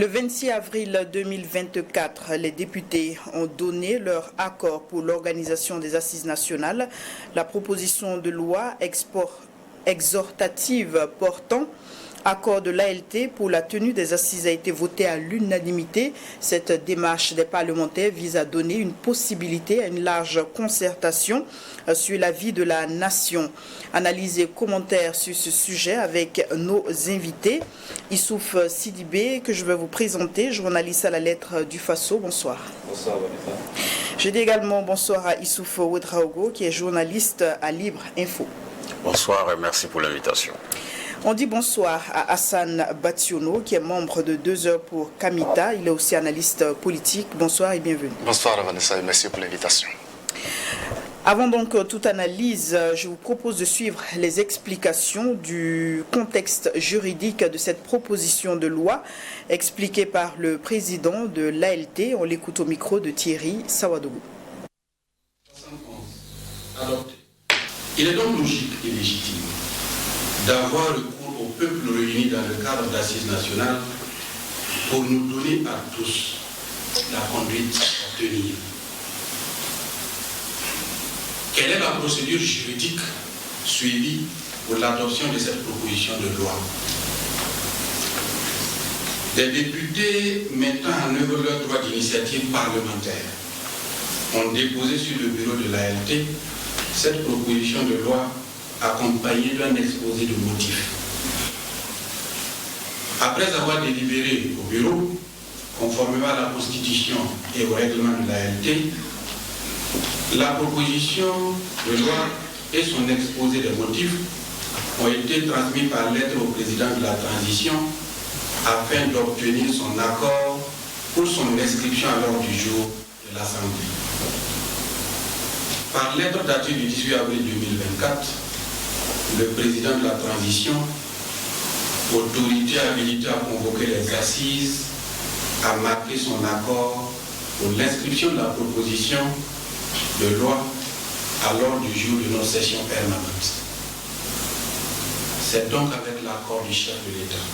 Le 26 avril 2024, les députés ont donné leur accord pour l'organisation des assises nationales. La proposition de loi exhortative portant accord de l'ALT pour la tenue des assises a été votée à l'unanimité. Cette démarche des parlementaires vise à donner une possibilité à une large concertation sur la vie de la nation. Analyse et commentaires sur ce sujet avec nos invités. Issouf Sidibé, que je vais vous présenter, journaliste à la lettre du Faso. Bonsoir. Bonsoir, Vanessa. Je dis également bonsoir à Issouf Ouedraogo, qui est journaliste à Libre Info. Bonsoir et merci pour l'invitation. On dit bonsoir à Hassan Bationo, qui est membre de 2 heures pour Kamita. Il est aussi analyste politique. Bonsoir et bienvenue. Bonsoir Vanessa et merci pour l'invitation. Avant donc toute analyse, je vous propose de suivre les explications du contexte juridique de cette proposition de loi expliquée par le président de l'ALT. On l'écoute au micro de Thierry Sawadougou. Il est donc logique et légitime d'avoir recours au peuple réuni dans le cadre d'assises nationales pour nous donner à tous la conduite à tenir. Quelle est la procédure juridique suivie pour l'adoption de cette proposition de loi? Des députés mettant en œuvre leur droit d'initiative parlementaire ont déposé sur le bureau de l'ALT cette proposition de loi accompagnée d'un exposé de motifs. Après avoir délibéré au bureau, conformément à la Constitution et au règlement de l'ALT, la proposition de loi et son exposé de motifs ont été transmis par lettre au président de la transition afin d'obtenir son accord pour son inscription à l'ordre du jour de l'Assemblée. Par lettre datée du 18 avril 2024, le président de la transition, autorité habilitée à convoquer les assises, a marqué son accord pour l'inscription de la proposition de loi à l'ordre du jour de notre session permanente. C'est donc avec l'accord du chef de l'État,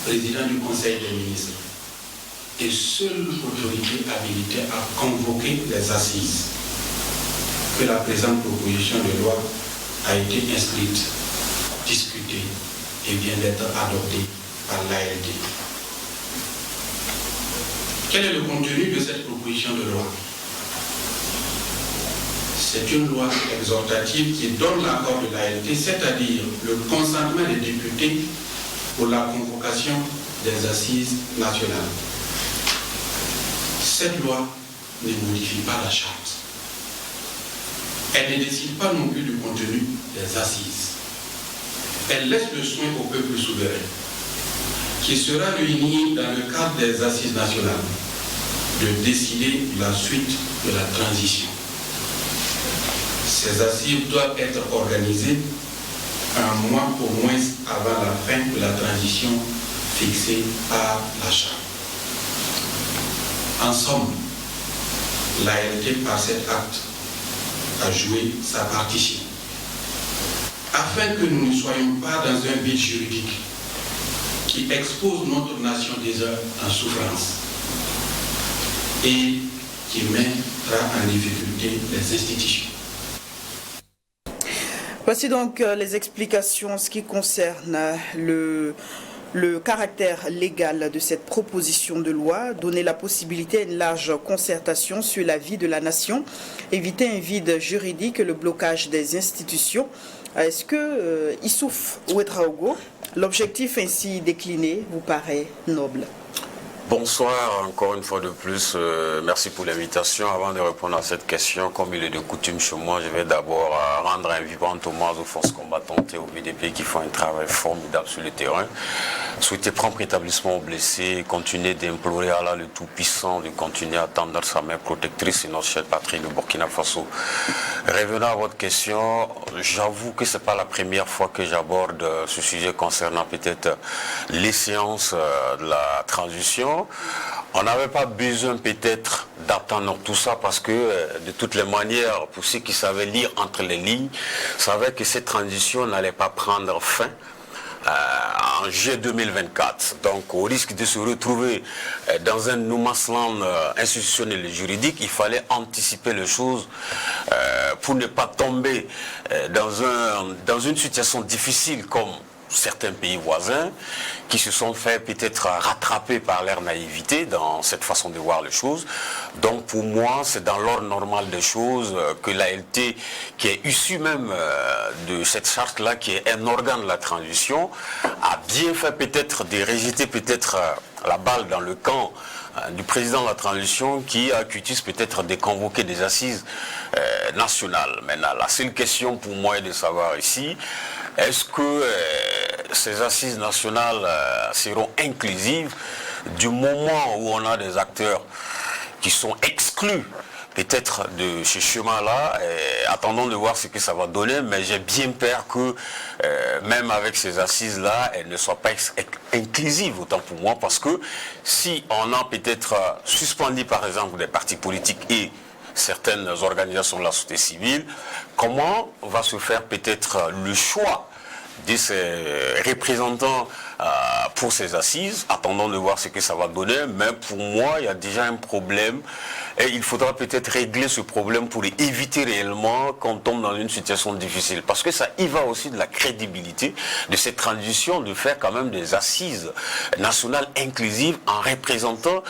président du Conseil des ministres, et seule autorité habilitée à convoquer les assises que la présente proposition de loi a été inscrite, discutée et vient d'être adoptée par l'ALT. Quel est le contenu de cette proposition de loi? C'est une loi exhortative qui donne l'accord de l'ALT, c'est-à-dire le consentement des députés pour la convocation des assises nationales. Cette loi ne modifie pas la charte. Elle ne décide pas non plus du contenu des assises. Elle laisse le soin au peuple souverain, qui sera réuni dans le cadre des assises nationales, de décider la suite de la transition. Ces assises doivent être organisées un mois au moins avant la fin de la transition fixée par la charte. En somme, l'ALT par cet acte a joué sa partition. Afin que nous ne soyons pas dans un vide juridique qui expose notre nation déjà en souffrance et qui mettra en difficulté les institutions. Voici donc les explications en ce qui concerne le caractère légal de cette proposition de loi, donner la possibilité à une large concertation sur la vie de la nation, éviter un vide juridique et le blocage des institutions. Est-ce que, Issouf Ouedraogo, l'objectif ainsi décliné vous paraît noble? Bonsoir encore une fois de plus, merci pour l'invitation. Avant de répondre à cette question, comme il est de coutume chez moi, je vais d'abord rendre un vivant hommage aux forces combattantes et aux VDP qui font un travail formidable sur le terrain. Souhaiter prompt rétablissement aux blessés, continuer d'implorer Allah le Tout-Puissant de continuer à tendre sa main protectrice et notre chère patrie de Burkina Faso. Revenant à votre question, j'avoue que ce n'est pas la première fois que j'aborde ce sujet concernant peut-être les séances de la transition. On n'avait pas besoin peut-être d'attendre tout ça parce que de toutes les manières, pour ceux qui savaient lire entre les lignes, savaient que cette transition n'allait pas prendre fin en juillet 2024. Donc au risque de se retrouver dans un no man's land institutionnel et juridique, il fallait anticiper les choses pour ne pas tomber dans une situation difficile comme certains pays voisins qui se sont fait peut-être rattraper par leur naïveté dans cette façon de voir les choses. Donc pour moi, c'est dans l'ordre normal des choses que l'ALT, qui est issue même de cette charte-là, qui est un organe de la transition, a bien fait peut-être de rejeter peut-être la balle dans le camp du président de la transition qui a accusé peut-être de convoquer des assises nationales. Maintenant, la seule question pour moi est de savoir ici, est-ce que ces assises nationales seront inclusives du moment où on a des acteurs qui sont exclus peut-être de ce chemin-là? Attendons de voir ce que ça va donner, mais j'ai bien peur que même avec ces assises-là, elles ne soient pas inclusives autant pour moi, parce que si on a peut-être suspendu par exemple des partis politiques et certaines organisations de la société civile, comment va se faire peut-être le choix de ces représentants pour ces assises? Attendons de voir ce que ça va donner, mais pour moi, il y a déjà un problème et il faudra peut-être régler ce problème pour éviter réellement qu'on tombe dans une situation difficile. Parce que ça y va aussi de la crédibilité de cette transition, de faire quand même des assises nationales inclusives en représentant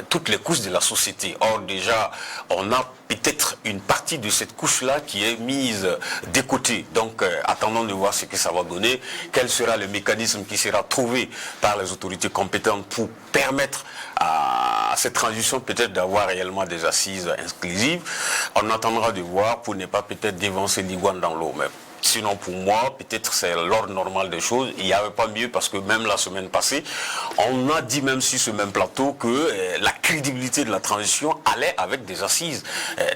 toutes les couches de la société. Or déjà, on a peut-être une partie de cette couche-là qui est mise de côté. Donc, attendons de voir ce que ça va donner. Quel sera le mécanisme qui sera trouvé par les autorités compétentes pour permettre à cette transition peut-être d'avoir réellement des assises inclusives. On attendra de voir pour ne pas peut-être dévancer l'iguane dans l'eau. Mais sinon, pour moi, peut-être c'est l'ordre normal des choses. Il n'y avait pas mieux parce que même la semaine passée, on a dit même sur ce même plateau que la crédibilité de la transition allait avec des assises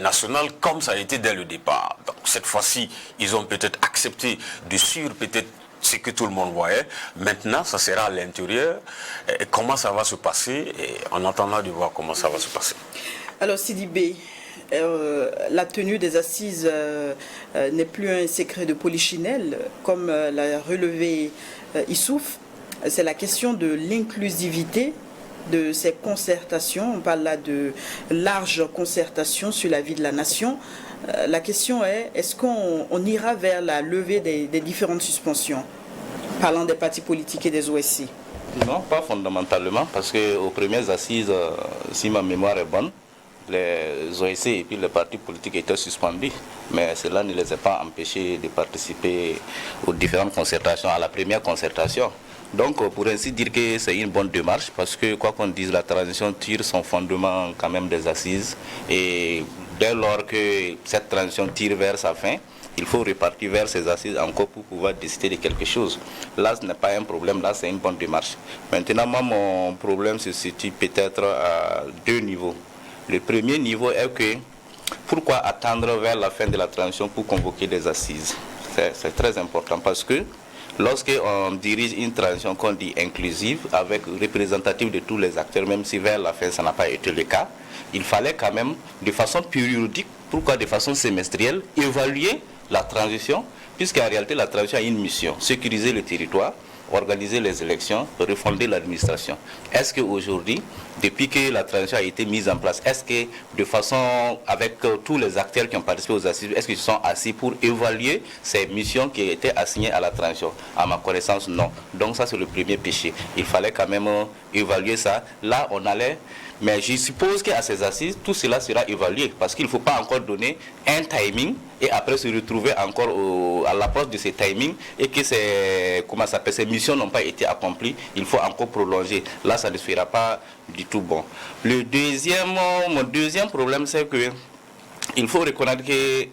nationales comme ça a été dès le départ. Donc cette fois-ci, ils ont peut-être accepté de suivre peut-être ce que tout le monde voyait. Maintenant, ça sera à l'intérieur. Comment ça va se passer? Et en attendant de voir comment ça va se passer. Alors Sidibé, la tenue des assises n'est plus un secret de polichinelle, comme l'a relevé Issouf. C'est la question de l'inclusivité de ces concertations. On parle là de large concertation sur la vie de la nation. La question est, est-ce qu'on ira vers la levée des différentes suspensions, parlant des partis politiques et des OSC? Non, pas fondamentalement, parce qu'aux premières assises, si ma mémoire est bonne, les OSC et puis les partis politiques étaient suspendus, mais cela ne les a pas empêchés de participer aux différentes concertations, à la première concertation. Donc, pour ainsi dire que c'est une bonne démarche, parce que quoi qu'on dise, la transition tire son fondement quand même des assises, et dès lors que cette transition tire vers sa fin, il faut repartir vers ces assises encore pour pouvoir décider de quelque chose. Là, ce n'est pas un problème, là, c'est une bonne démarche. Maintenant, moi, mon problème se situe peut-être à deux niveaux. Le premier niveau est que, pourquoi attendre vers la fin de la transition pour convoquer des assises? C'est très important, parce que lorsqu'on dirige une transition qu'on dit inclusive, avec représentative de tous les acteurs, même si vers la fin ça n'a pas été le cas, il fallait quand même, de façon périodique, pourquoi de façon semestrielle, évaluer la transition, puisqu'en réalité la transition a une mission, sécuriser le territoire, organiser les élections, refonder l'administration. Est-ce qu'aujourd'hui, depuis que la transition a été mise en place, est-ce que de façon, avec tous les acteurs qui ont participé aux assises, est-ce qu'ils sont assis pour évaluer ces missions qui étaient assignées à la transition? À ma connaissance, non. Donc ça, c'est le premier péché. Il fallait quand même évaluer ça. Là, on allait... Mais je suppose qu'à ces assises, tout cela sera évalué, parce qu'il ne faut pas encore donner un timing et après se retrouver encore à l'approche de ces timings et que ces missions n'ont pas été accomplies. Il faut encore prolonger. Là, ça ne sera pas du tout bon. Mon deuxième problème, c'est qu'il faut reconnaître que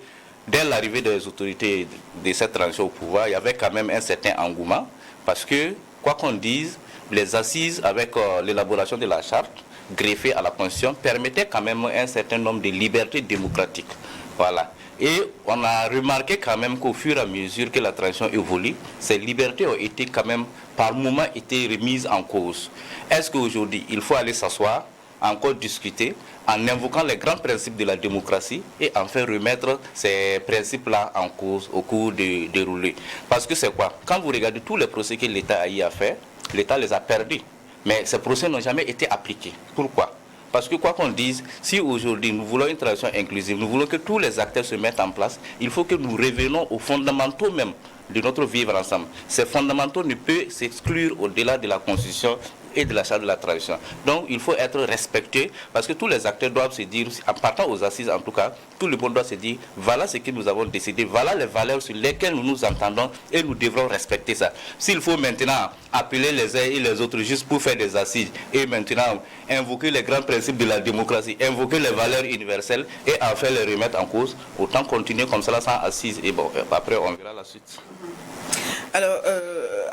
dès l'arrivée des autorités de cette transition au pouvoir, il y avait quand même un certain engouement, parce que, quoi qu'on dise, les assises avec l'élaboration de la charte, greffée à la Constitution, permettait quand même un certain nombre de libertés démocratiques. Voilà. Et on a remarqué quand même qu'au fur et à mesure que la transition évolue, ces libertés ont été quand même, par moments, été remises en cause. Est-ce qu'aujourd'hui, il faut aller s'asseoir, encore discuter, en invoquant les grands principes de la démocratie et enfin remettre ces principes-là en cause au cours de déroulé. Parce que c'est quoi? Quand vous regardez tous les procès que l'État a eu à faire, l'État les a perdus. Mais ces procès n'ont jamais été appliqués. Pourquoi? Parce que quoi qu'on dise, si aujourd'hui nous voulons une transition inclusive, nous voulons que tous les acteurs se mettent en place, il faut que nous revenons aux fondamentaux même de notre vivre ensemble. Ces fondamentaux ne peuvent s'exclure au-delà de la Constitution et de la charte de la tradition. Donc il faut être respecté parce que tous les acteurs doivent se dire, en partant aux assises en tout cas, tout le monde doit se dire, voilà ce que nous avons décidé, voilà les valeurs sur lesquelles nous nous entendons et nous devrons respecter ça. S'il faut maintenant appeler les uns et les autres juste pour faire des assises et maintenant invoquer les grands principes de la démocratie, invoquer les valeurs universelles et enfin les remettre en cause, autant continuer comme ça sans assises et bon, après on verra la suite. Alors,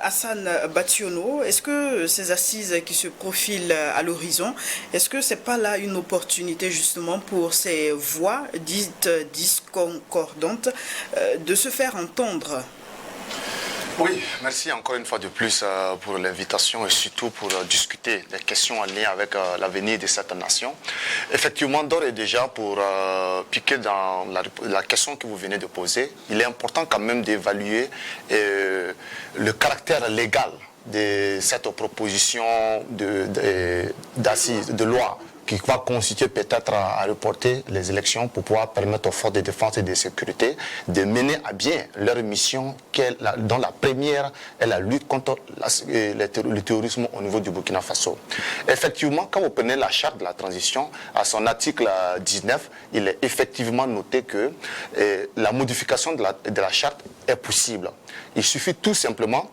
Hassan Bationo, est-ce que ces assises qui se profilent à l'horizon, est-ce que ce n'est pas là une opportunité justement pour ces voix dites discordantes de se faire entendre? Oui, merci encore une fois de plus pour l'invitation et surtout pour discuter des questions en lien avec l'avenir de cette nation. Effectivement, d'ores et déjà, pour piquer dans la question que vous venez de poser, il est important quand même d'évaluer le caractère légal de cette proposition d'assises, de loi qui va constituer peut-être à reporter les élections pour pouvoir permettre aux forces de défense et de sécurité de mener à bien leur mission dont la première est la lutte contre le terrorisme au niveau du Burkina Faso. Effectivement, quand vous prenez la charte de la transition, à son article 19, il est effectivement noté que la modification de la charte est possible. Il suffit tout simplement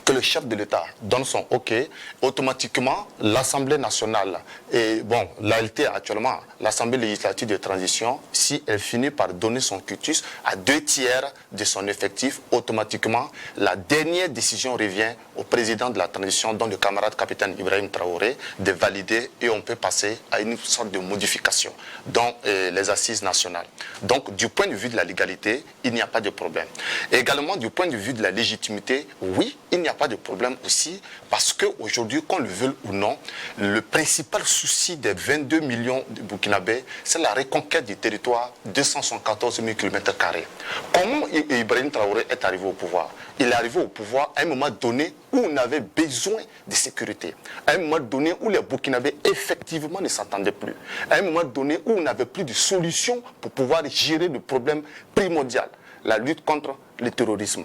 que le chef de l'État donne son OK, automatiquement l'Assemblée nationale, et bon, l'ALT actuellement, l'Assemblée législative de transition, si elle finit par donner son quitus à 2/3 de son effectif, automatiquement, la dernière décision revient au président de la transition, dont le camarade capitaine Ibrahim Traoré, de valider et on peut passer à une sorte de modification dans les assises nationales. Donc, du point de vue de la légalité, il n'y a pas de problème. Et également, du point de vue de la légitimité, oui, il n'y a pas de problème aussi, parce qu'aujourd'hui, qu'on le veuille ou non, le principal souci des 22 millions de Burkinabés, c'est la reconquête du territoire 214 000 km². Comment Ibrahim Traoré est arrivé au pouvoir? Il est arrivé au pouvoir à un moment donné où on avait besoin de sécurité, à un moment donné où les Burkinabés effectivement ne s'entendaient plus, à un moment donné où on n'avait plus de solution pour pouvoir gérer le problème primordial, la lutte contre le terrorisme.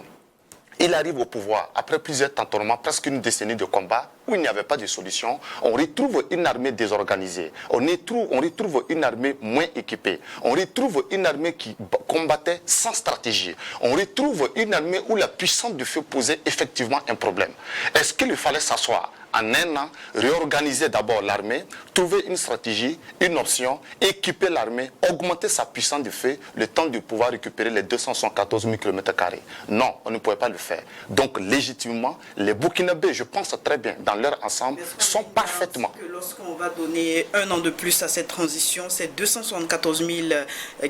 Il arrive au pouvoir après plusieurs tâtonnements, presque une décennie de combat, où il n'y avait pas de solution. On retrouve une armée désorganisée, on retrouve une armée moins équipée, on retrouve une armée qui combattait sans stratégie, on retrouve une armée où la puissance du feu posait effectivement un problème. Est-ce qu'il fallait s'asseoir en un an, réorganiser d'abord l'armée, trouver une stratégie, une option, équiper l'armée, augmenter sa puissance de feu, le temps de pouvoir récupérer les 214 000 km²? Non, on ne pouvait pas le faire. Donc, légitimement, les Burkinabés, je pense très bien, dans leur ensemble, sont parfaitement... Lorsqu'on va donner un an de plus à cette transition, ces 274 000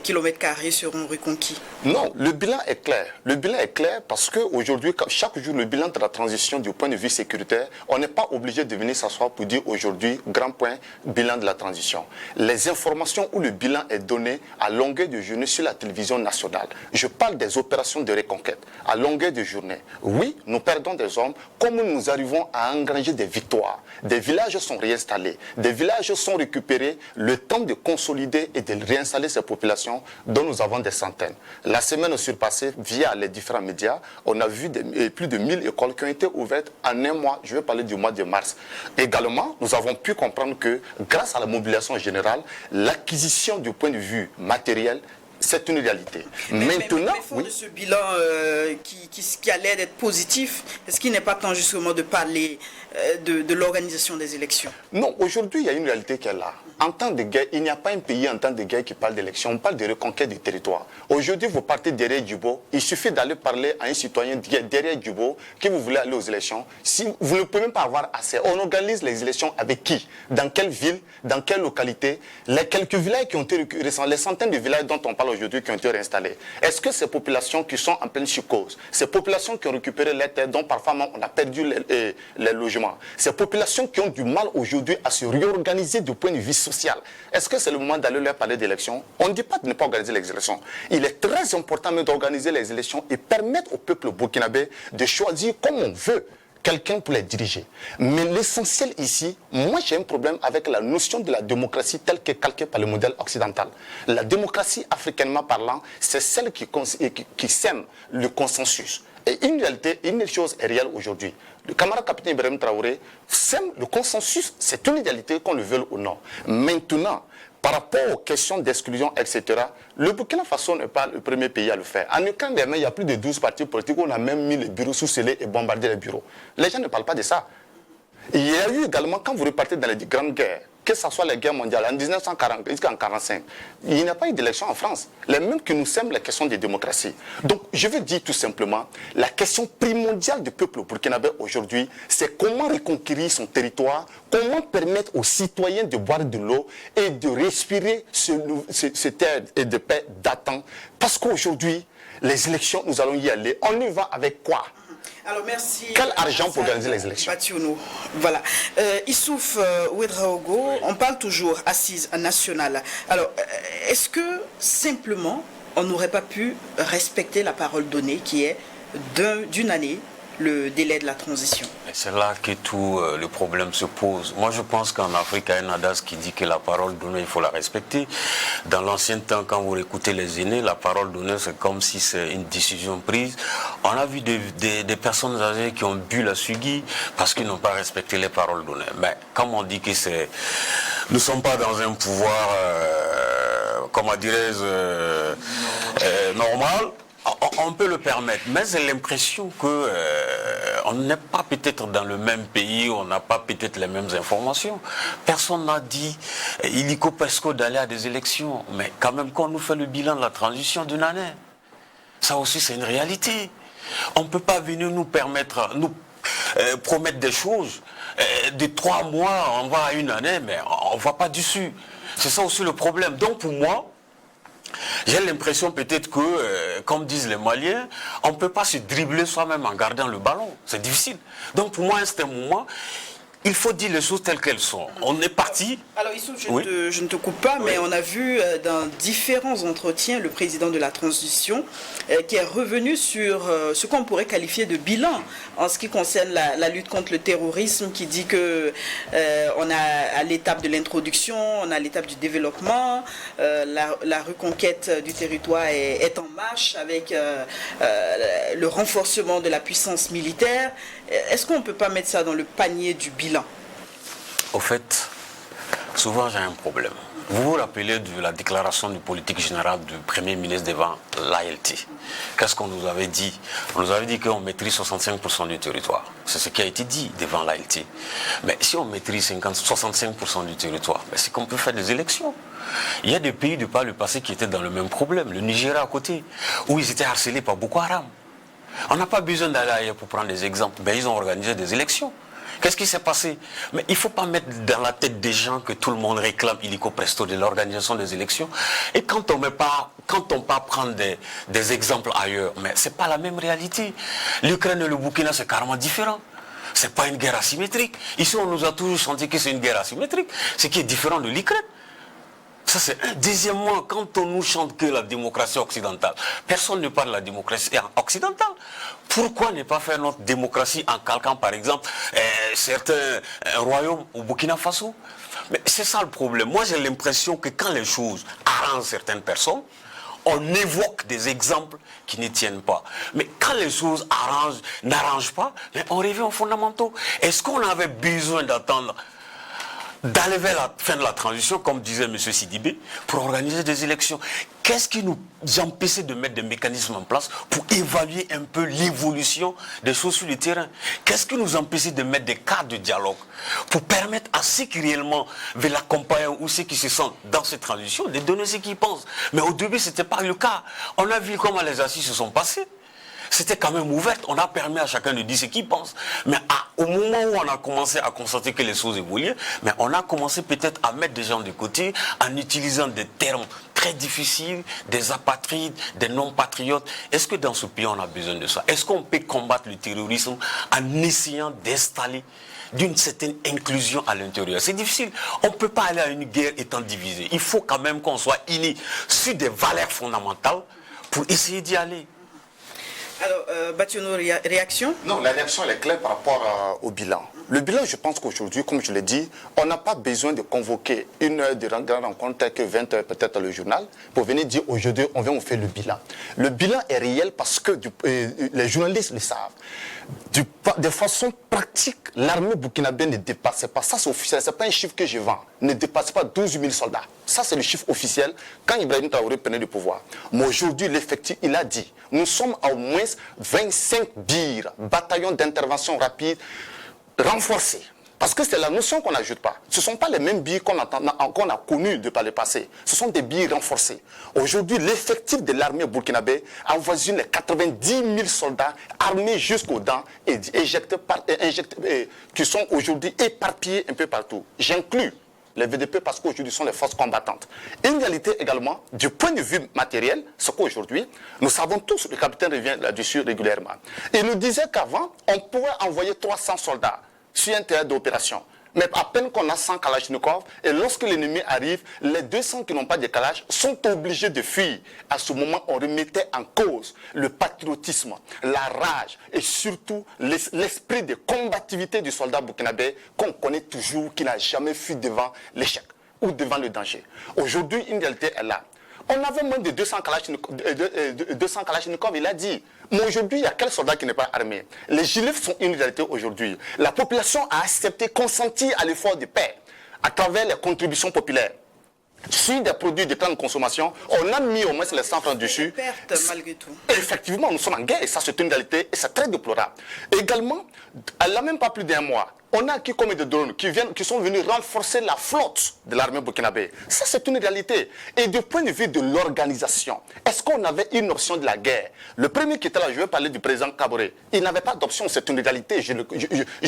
km² seront reconquis? Non, le bilan est clair. Le bilan est clair parce qu'aujourd'hui, chaque jour, le bilan de la transition du point de vue sécuritaire, on n'est pas obligé de venir s'asseoir pour dire aujourd'hui, grand point, bilan de la transition. Les informations où le bilan est donné à longueur de journée sur la télévision nationale. Je parle des opérations de reconquête à longueur de journée. Oui, nous perdons des hommes, comme nous arrivons à engranger des victoires. Des villages sont réinstallés, des villages sont récupérés, le temps de consolider et de réinstaller ces populations dont nous avons des centaines. La semaine surpassée, via les différents médias, on a vu plus de 1000 écoles qui ont été ouvertes en un mois. Je vais parler du mois de mars. Également, nous avons pu comprendre que grâce à la mobilisation générale, l'acquisition du point de vue matériel, c'est une réalité. Maintenant, mais fort de ce bilan qui a l'air d'être positif, est-ce qu'il n'est pas temps justement de parler de l'organisation des élections? Non, aujourd'hui, il y a une réalité qui est là. En temps de guerre, il n'y a pas un pays en temps de guerre qui parle d'élection. On parle de reconquête du territoire. Aujourd'hui, vous partez derrière Djubo. Il suffit d'aller parler à un citoyen derrière Djubo que vous voulez aller aux élections. Si vous ne pouvez même pas avoir assez, on organise les élections avec qui? Dans quelle ville? Dans quelle localité? Les quelques villages qui ont été récents, les centaines de villages dont on parle aujourd'hui qui ont été réinstallées, est-ce que ces populations qui sont en pleine psychose, ces populations qui ont récupéré les terres dont parfois on a perdu les logements, ces populations qui ont du mal aujourd'hui à se réorganiser du point de vue social, est-ce que c'est le moment d'aller leur parler d'élections? On ne dit pas de ne pas organiser les élections. Il est très important d'organiser les élections et permettre au peuple burkinabé de choisir comme on veut quelqu'un pour les diriger. Mais l'essentiel ici, moi j'ai un problème avec la notion de la démocratie telle qu'est calquée par le modèle occidental. La démocratie africainement parlant, c'est celle qui sème le consensus. Et une réalité, une chose est réelle aujourd'hui. Le camarade capitaine Ibrahim Traoré sème le consensus, c'est une réalité qu'on le veuille ou non. Maintenant, par rapport aux questions d'exclusion, etc., le Burkina Faso n'est pas le premier pays à le faire. En Ukraine, il y a plus de 12 partis politiques où on a même mis les bureaux sous scellés et bombardé les bureaux. Les gens ne parlent pas de ça. Il y a eu également, quand vous repartez dans les grandes guerres, que ce soit les guerres mondiales, en 1940 jusqu'en 1945, il n'y a pas eu d'élection en France. Les mêmes qui nous sèment les questions de démocratie. Donc, je veux dire tout simplement, la question primordiale du peuple burkinabé aujourd'hui, c'est comment reconquérir son territoire, comment permettre aux citoyens de boire de l'eau et de respirer ce terre de paix datant. Parce qu'aujourd'hui, les élections, nous allons y aller. On y va avec quoi? Alors merci. Quel argent pour organiser les élections? Voilà. Issouf Ouedraogo, on parle toujours assises nationales. Alors, est-ce que simplement, on n'aurait pas pu respecter la parole donnée qui est d'une année le délai de la transition? C'est là que tout le problème se pose. Moi, je pense qu'en Afrique, il y a un adage qui dit que la parole donnée, il faut la respecter. Dans l'ancien temps, quand vous écoutez les aînés, la parole donnée, c'est comme si c'est une décision prise. On a vu des personnes âgées qui ont bu la sugui parce qu'ils n'ont pas respecté les paroles données. Mais comme on dit que nous ne sommes pas dans un pouvoir, comment dirais-je, normal, on peut le permettre, mais j'ai l'impression qu'on n'est pas peut-être dans le même pays, on n'a pas peut-être les mêmes informations. Personne n'a dit illico presto d'aller à des élections, mais quand même quand on nous fait le bilan de la transition d'une année, ça aussi c'est une réalité. On ne peut pas venir nous promettre des choses. De 3 mois, on va à une année, mais on ne va pas dessus. C'est ça aussi le problème. Donc pour moi, j'ai l'impression peut-être que, comme disent les Maliens, on ne peut pas se dribbler soi-même en gardant le ballon. C'est difficile. Donc pour moi, à ce moment, il faut dire les choses telles qu'elles sont. On est parti. Alors Issouf, je ne te coupe pas, mais on a vu dans différents entretiens le président de la transition qui est revenu sur ce qu'on pourrait qualifier de bilan en ce qui concerne la lutte contre le terrorisme, qui dit que on a à l'étape de l'introduction, on a l'étape du développement, la reconquête du territoire est en marche avec le renforcement de la puissance militaire. Est-ce qu'on ne peut pas mettre ça dans le panier du bilan? Au fait, souvent j'ai un problème. Vous vous rappelez de la déclaration de politique générale du Premier ministre devant l'ALT. Qu'est-ce qu'on nous avait dit? On nous avait dit qu'on maîtrise 65% du territoire. C'est ce qui a été dit devant l'ALT. Mais si on maîtrise 65% du territoire, c'est qu'on peut faire des élections. Il y a des pays de par le passé qui étaient dans le même problème. Le Nigeria à côté, où ils étaient harcelés par Boko Haram. On n'a pas besoin d'aller ailleurs pour prendre des exemples. Ils ont organisé des élections. Qu'est-ce qui s'est passé? Mais il ne faut pas mettre dans la tête des gens que tout le monde réclame illico presto de l'organisation des élections. Et quand on part prendre des exemples ailleurs, mais ce n'est pas la même réalité. L'Ukraine et le Burkina, c'est carrément différent. Ce n'est pas une guerre asymétrique. Ici, on nous a toujours senti que c'est une guerre asymétrique, ce qui est différent de l'Ukraine. Ça, c'est un. Deuxièmement, quand on nous chante que la démocratie occidentale, personne ne parle de la démocratie occidentale. Pourquoi ne pas faire notre démocratie en calquant, par exemple, certains royaumes au Burkina Faso? Mais c'est ça le problème. Moi, j'ai l'impression que quand les choses arrangent certaines personnes, on évoque des exemples qui ne tiennent pas. Mais quand les choses n'arrangent pas, mais on revient aux fondamentaux. Est-ce qu'on avait besoin d'attendre d'aller vers la fin de la transition, comme disait M. Sidibé, pour organiser des élections? Qu'est-ce qui nous empêchait de mettre des mécanismes en place pour évaluer un peu l'évolution des choses sur le terrain? Qu'est-ce qui nous empêchait de mettre des cadres de dialogue pour permettre à ceux qui réellement veulent l'accompagner ou ceux qui se sentent dans cette transition de donner ce qu'ils pensent? Mais au début, ce n'était pas le cas. On a vu comment les assises se sont passées. C'était quand même ouvert, on a permis à chacun de dire ce qu'il pense. Mais au moment où on a commencé à constater que les choses évoluaient, mais on a commencé peut-être à mettre des gens de côté en utilisant des termes très difficiles, des apatrides, des non-patriotes. Est-ce que dans ce pays, on a besoin de ça? Est-ce qu'on peut combattre le terrorisme en essayant d'installer d'une certaine inclusion à l'intérieur? C'est difficile. On ne peut pas aller à une guerre étant divisé. Il faut quand même qu'on soit unis sur des valeurs fondamentales pour essayer d'y aller. Alors, Bationo, réaction? Non, la réaction elle est claire par rapport au bilan. Le bilan, je pense qu'aujourd'hui, comme je l'ai dit, on n'a pas besoin de convoquer une heure de grande rencontre que 20 heures peut-être le journal pour venir dire aujourd'hui, on vient, on fait le bilan. Le bilan est réel parce que les journalistes le savent. De façon pratique, l'armée burkinabé ne dépassait pas, ça c'est officiel, ce n'est pas un chiffre que je vends, ne dépasse pas 12 000 soldats. Ça c'est le chiffre officiel quand Ibrahim Traoré prenait le pouvoir. Mais aujourd'hui, l'effectif, il a dit, nous sommes à au moins 25 BIR, bataillons d'intervention rapide, renforcés. Parce que c'est la notion qu'on n'ajoute pas. Ce ne sont pas les mêmes billes qu'on a connus par le passé. Ce sont des billes renforcés. Aujourd'hui, l'effectif de l'armée burkinabé avoisine les 90 000 soldats armés jusqu'aux dents et qui sont aujourd'hui éparpillés un peu partout. J'inclus les VDP parce qu'aujourd'hui sont les forces combattantes. Et une réalité également, du point de vue matériel, c'est qu'aujourd'hui, nous savons tous, le capitaine revient là-dessus régulièrement. Il nous disait qu'avant, on pouvait envoyer 300 soldats sur un théâtre d'opération. Mais à peine qu'on a 100 Kalachnikov, et lorsque l'ennemi arrive, les 200 qui n'ont pas de Kalach sont obligés de fuir. À ce moment, on remettait en cause le patriotisme, la rage et surtout l'esprit de combativité du soldat burkinabé qu'on connaît toujours, qui n'a jamais fui devant l'échec ou devant le danger. Aujourd'hui, une réalité est là. On avait moins de 200 Kalachnikov, il a dit. Mais aujourd'hui, il y a quel soldat qui n'est pas armé? Les gilets sont une réalité aujourd'hui. La population a accepté, consenti à l'effort de paix à travers les contributions populaires. Sur des produits de grande consommation, on a mis au moins les 100 francs dessus. Perte malgré tout. Effectivement, nous sommes en guerre et ça c'est une réalité et c'est très déplorable. Également, elle n'a même pas plus d'un mois. On a acquis comme des drones qui sont venus renforcer la flotte de l'armée burkinabé. Ça, c'est une réalité. Et du point de vue de l'organisation, est-ce qu'on avait une option de la guerre? Le premier qui était là, je vais parler du président Kaboré. Il n'avait pas d'option, c'est une réalité. Je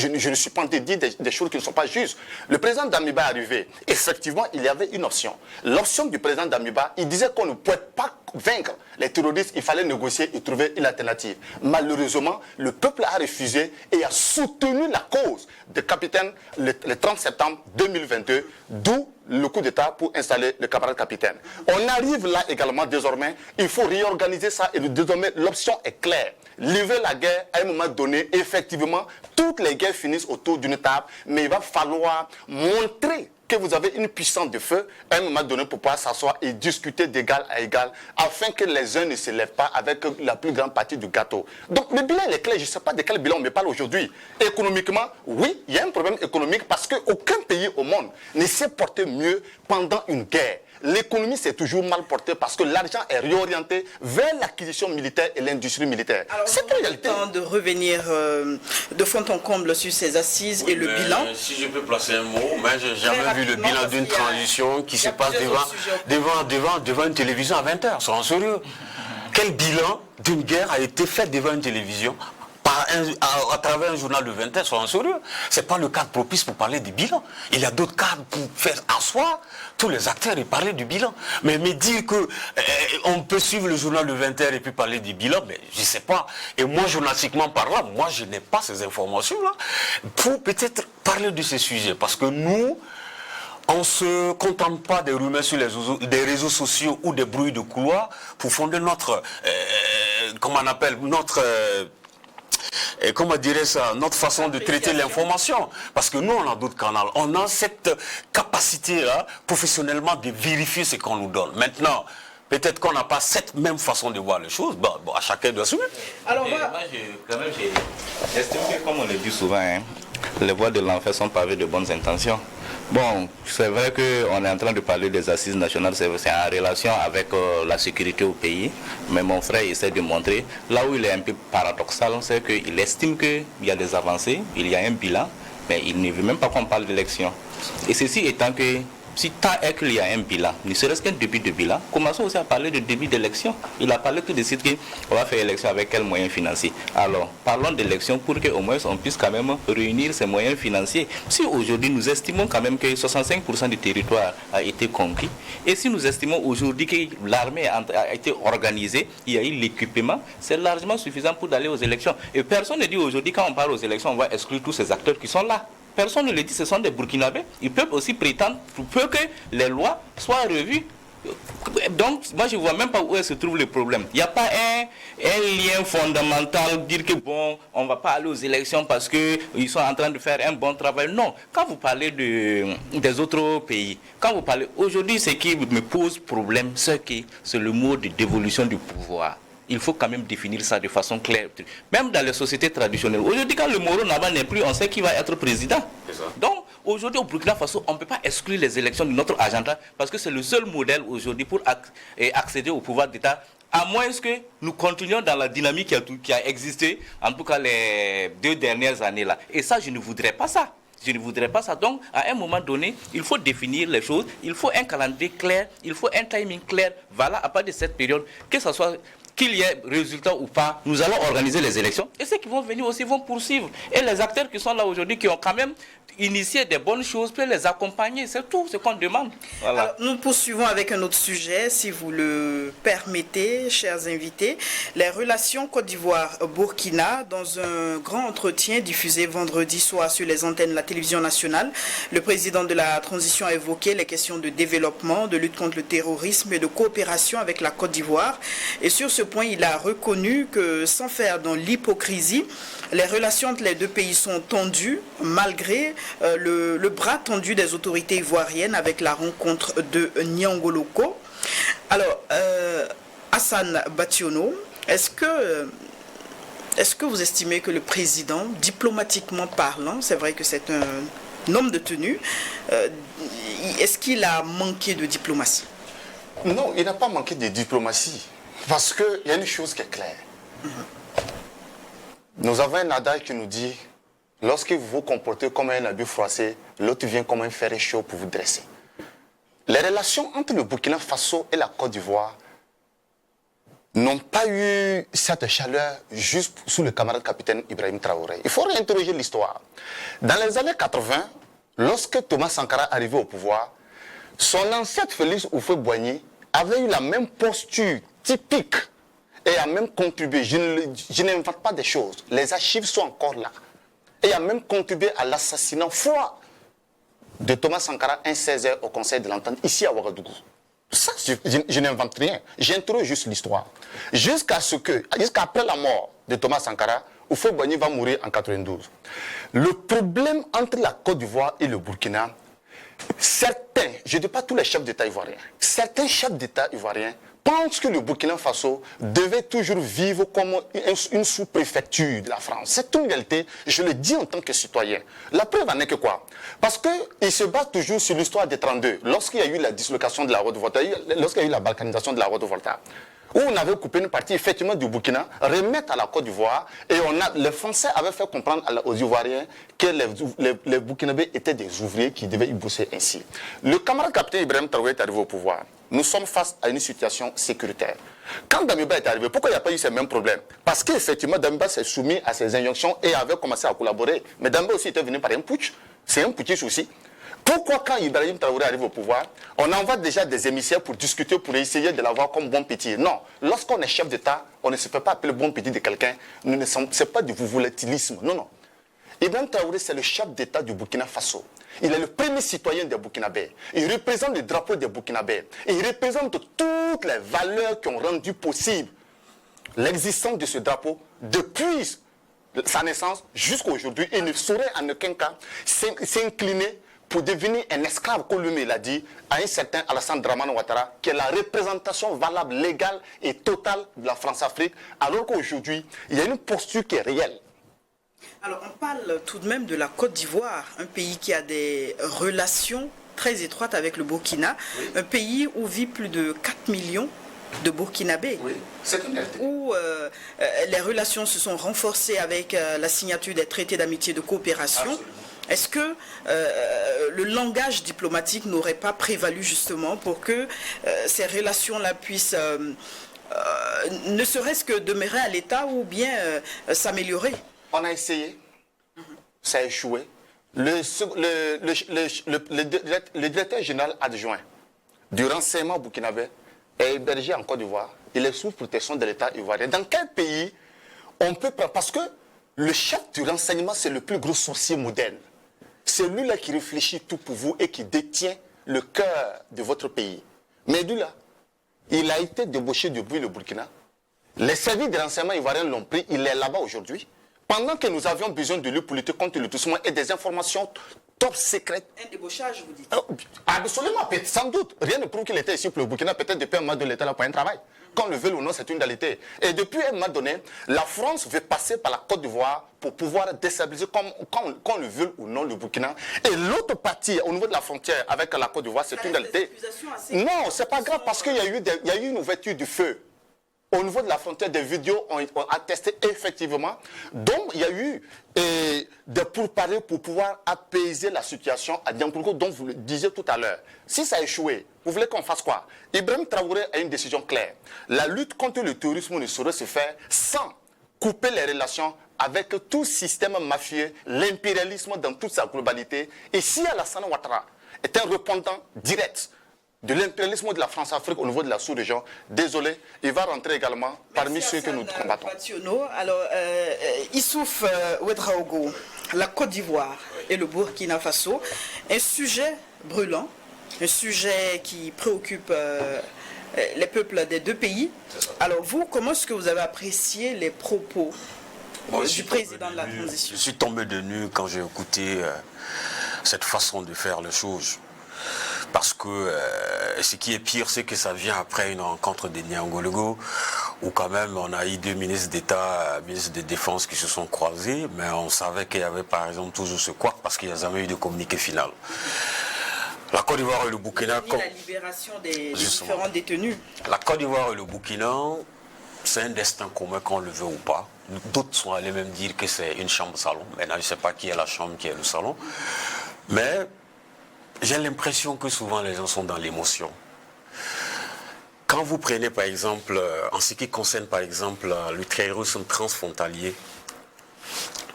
ne suis pas en train de dire des choses qui ne sont pas justes. Le président Damiba est arrivé. Effectivement, il y avait une option. L'option du président Damiba, il disait qu'on ne pouvait pas vaincre les terroristes, il fallait négocier et trouver une alternative. Malheureusement, le peuple a refusé et a soutenu la cause de capitaine le 30 septembre 2022, d'où le coup d'État pour installer le camarade capitaine. On arrive là également désormais, il faut réorganiser ça et désormais l'option est claire. Livrer la guerre à un moment donné, effectivement, toutes les guerres finissent autour d'une table, mais il va falloir montrer que vous avez une puissance de feu à un moment donné pour pouvoir s'asseoir et discuter d'égal à égal afin que les uns ne se lèvent pas avec la plus grande partie du gâteau. Donc le bilan est clair, je ne sais pas de quel bilan on me parle aujourd'hui. Économiquement, oui, il y a un problème économique parce qu'aucun pays au monde ne s'est porté mieux pendant une guerre. L'économie s'est toujours mal portée parce que l'argent est réorienté vers l'acquisition militaire et l'industrie militaire. C'est une réalité. Alors, de revenir de fond en comble sur ces assises et le bilan. Si je peux placer un mot, mais je n'ai jamais vu le bilan d'une transition qui se passe devant une télévision à 20h. Soyons sérieux. Quel bilan d'une guerre a été fait devant une télévision à travers un journal de 20 heures, soyons sérieux. Ce n'est pas le cadre propice pour parler du bilan. Il y a d'autres cadres pour faire asseoir tous les acteurs et parler du bilan. Mais dire qu'on peut suivre le journal de 20 heures et puis parler du bilan, mais je ne sais pas. Et moi, journalistiquement parlant, moi, je n'ai pas ces informations-là pour peut-être parler de ces sujets. Parce que nous, on ne se contente pas des rumeurs sur des réseaux sociaux ou des bruits de couloir pour fonder notre, comment on appelle, notre façon de traiter l'information. Parce que nous, on a d'autres canaux. On a cette capacité-là, professionnellement, de vérifier ce qu'on nous donne. Maintenant, peut-être qu'on n'a pas cette même façon de voir les choses. Bon, à chacun doit assumer. Alors, moi, j'estime que, comme on le dit souvent, les voies de l'enfer sont pavées de bonnes intentions. Bon, c'est vrai qu'on est en train de parler des assises nationales, c'est en relation avec la sécurité au pays, mais mon frère essaie de montrer, là où il est un peu paradoxal, c'est qu'il estime qu'il y a des avancées, il y a un bilan, mais il ne veut même pas qu'on parle d'élection. Et ceci étant que Si tant est qu'il y a un bilan, ne serait-ce qu'un début de bilan, commençons aussi à parler de début d'élection. Il a parlé que de ce qu'on va faire élection avec quels moyens financiers. Alors, parlons d'élection pour qu'au moins on puisse quand même réunir ces moyens financiers. Si aujourd'hui nous estimons quand même que 65% du territoire a été conquis, et si nous estimons aujourd'hui que l'armée a été organisée, il y a eu l'équipement, c'est largement suffisant pour aller aux élections. Et personne ne dit aujourd'hui, quand on parle aux élections, on va exclure tous ces acteurs qui sont là. Personne ne le dit, ce sont des Burkinabés. Ils peuvent aussi prétendre pour peu que les lois soient revues. Donc, moi, je ne vois même pas où se trouve le problème. Il n'y a pas un lien fondamental, dire que bon, on ne va pas aller aux élections parce qu'ils sont en train de faire un bon travail. Non, quand vous parlez des autres pays, quand vous parlez, aujourd'hui, ce qui me pose problème, c'est le mot de dévolution du pouvoir. Il faut quand même définir ça de façon claire. Même dans les sociétés traditionnelles. Aujourd'hui, quand le Moro Naba n'est plus, on sait qui va être président. Donc, aujourd'hui, au Burkina Faso, on ne peut pas exclure les élections de notre agenda parce que c'est le seul modèle aujourd'hui pour accéder au pouvoir d'État, à moins que nous continuions dans la dynamique qui a existé, en tout cas les 2 dernières années-là. Et ça, je ne voudrais pas ça. Je ne voudrais pas ça. Donc, à un moment donné, il faut définir les choses. Il faut un calendrier clair. Il faut un timing clair. Voilà, à partir de cette période, que ce soit qu'il y ait résultat ou pas, nous allons organiser les élections. Et ceux qui vont venir aussi vont poursuivre. Et les acteurs qui sont là aujourd'hui, qui ont quand même initié des bonnes choses, peut les accompagner. C'est tout ce qu'on demande. Voilà. Alors, nous poursuivons avec un autre sujet, si vous le permettez, chers invités. Les relations Côte d'Ivoire-Burkina, dans un grand entretien diffusé vendredi soir sur les antennes de la télévision nationale, le président de la transition a évoqué les questions de développement, de lutte contre le terrorisme et de coopération avec la Côte d'Ivoire. Et sur ce point, il a reconnu que, sans faire dans l'hypocrisie, les relations entre les deux pays sont tendues, malgré le bras tendu des autorités ivoiriennes avec la rencontre de Nyangoloko. Alors, Hassan Bationo, est-ce que vous estimez que le président, diplomatiquement parlant, c'est vrai que c'est un homme de tenue, est-ce qu'il a manqué de diplomatie? Non, il n'a pas manqué de diplomatie. Parce qu'il y a une chose qui est claire. Nous avons un adage qui nous dit, lorsque vous vous comportez comme un habit froissé, l'autre vient comme un fer chaud pour vous dresser. Les relations entre le Burkina Faso et la Côte d'Ivoire n'ont pas eu cette chaleur juste sous le camarade capitaine Ibrahim Traoré. Il faut réinterroger l'histoire. Dans les années 80, lorsque Thomas Sankara arrivait au pouvoir, son ancêtre Félix Houphouët-Boigny avait eu la même posture typique et a même contribué, je n'invente pas des choses, les archives sont encore là, et a même contribué à l'assassinat froid de Thomas Sankara un 16h au Conseil de l'Entente ici à Ouagadougou. Ça, je n'invente rien, j'interroge juste l'histoire. Jusqu'après la mort de Thomas Sankara, Houphouët-Boigny va mourir en 92. Le problème entre la Côte d'Ivoire et le Burkina, certains, je ne dis pas tous les chefs d'État ivoiriens, certains chefs d'État ivoiriens pensent que le Burkina Faso devait toujours vivre comme une sous-préfecture de la France. C'est une réalité, je le dis en tant que citoyen. La preuve en est que quoi? Parce qu'ils se basent toujours sur l'histoire des 32, lorsqu'il y a eu la dislocation de la Haute-Volta, lorsqu'il y a eu la balkanisation de la Haute-Volta, où on avait coupé une partie effectivement du Burkina, remettre à la Côte d'Ivoire, et les Français avaient fait comprendre aux Ivoiriens que les Burkinabés étaient des ouvriers qui devaient y bosser ainsi. Le camarade capitaine Ibrahim Traoré est arrivé au pouvoir. Nous sommes face à une situation sécuritaire. Quand Damiba est arrivé, pourquoi il n'y a pas eu ces mêmes problèmes? Parce qu'effectivement, Damiba s'est soumis à ces injonctions et avait commencé à collaborer. Mais Damiba aussi était venu par un putsch. C'est un putsch aussi. Pourquoi quand Ibrahim Traoré arrive au pouvoir, on envoie déjà des émissaires pour discuter, pour essayer de l'avoir comme bon petit? Non. Lorsqu'on est chef d'État, on ne se fait pas appeler bon petit de quelqu'un. Ce n'est pas du volatilisme. Non, non. Ibrahim Traoré, c'est le chef d'État du Burkina Faso. Il est le premier citoyen des Burkinabés. Il représente le drapeau des Burkinabés. Il représente toutes les valeurs qui ont rendu possible l'existence de ce drapeau depuis sa naissance jusqu'à aujourd'hui. Il ne saurait en aucun cas s'incliner pour devenir un esclave, comme lui l'a dit, à un certain Alassane Dramane Ouattara, qui est la représentation valable, légale et totale de la France-Afrique, alors qu'aujourd'hui, il y a une posture qui est réelle. Alors, on parle tout de même de la Côte d'Ivoire, un pays qui a des relations très étroites avec le Burkina, oui. Un pays où vit plus de 4 millions de Burkinabés, oui, c'est une réalité. Où les relations se sont renforcées avec la signature des traités d'amitié et de coopération. Absolument. Est-ce que le langage diplomatique n'aurait pas prévalu justement pour que ces relations-là puissent ne serait-ce que demeurer à l'état ou bien s'améliorer? On a essayé, ça a échoué. Le directeur général adjoint du renseignement burkinabé est hébergé en Côte d'Ivoire. Il est sous protection de l'État ivoirien. Dans quel pays on peut... Parce que le chef du renseignement, c'est le plus gros sorcier moderne. C'est lui-là qui réfléchit tout pour vous et qui détient le cœur de votre pays. Mais lui-là, il a été débauché depuis le Burkina. Les services de renseignement ivoiriens l'ont pris, il est là-bas aujourd'hui. Pendant que nous avions besoin de lui pour lutter contre le tourisme et des informations top secrètes. Un débauchage, vous dites? Absolument, sans doute. Rien ne prouve qu'il était ici pour le Burkina, peut-être depuis un moment de l'État là pour un travail. Qu'on le veuille ou non, c'est une réalité. Et depuis un moment donné, la France veut passer par la Côte d'Ivoire pour pouvoir déstabiliser, qu'on le veuille ou non, le Burkina. Et l'autre partie, au niveau de la frontière avec la Côte d'Ivoire, c'est une réalité. Non, c'est pas grave parce qu'il y a eu une ouverture du feu. Au niveau de la frontière, des vidéos ont attesté effectivement. Donc, il y a eu des pourparlers pour pouvoir apaiser la situation à Diambourgo, dont vous le disiez tout à l'heure. Si ça a échoué, vous voulez qu'on fasse quoi? Ibrahim Traoré a une décision claire. La lutte contre le terrorisme ne saurait se faire sans couper les relations avec tout système mafieux, l'impérialisme dans toute sa globalité. Et si Alassane Ouattara est un répondant direct de l'impérialisme de la France-Afrique au niveau de la sous-région, désolé, il va rentrer également parmi ceux que nous combattons. Alors, Issouf Ouedraogo, la Côte d'Ivoire et le Burkina Faso, un sujet brûlant, un sujet qui préoccupe les peuples des deux pays. Alors vous, comment est-ce que vous avez apprécié les propos du président de la transition? Je suis tombé de nu quand j'ai écouté cette façon de faire les choses. Parce que ce qui est pire, c'est que ça vient après une rencontre de Niangologo, où quand même on a eu deux ministres d'État, ministres de Défense qui se sont croisés, mais on savait qu'il y avait par exemple toujours ce couac parce qu'il n'y a jamais eu de communiqué final. La Côte d'Ivoire et le Burkina... La libération des différents détenus. La Côte d'Ivoire et le Burkina, c'est un destin commun qu'on le veut ou pas. D'autres sont allés même dire que c'est une chambre-salon. Maintenant, je ne sais pas qui est la chambre, qui est le salon. Mais j'ai l'impression que souvent les gens sont dans l'émotion. Quand vous prenez par exemple, en ce qui concerne par exemple le terrorisme transfrontalier,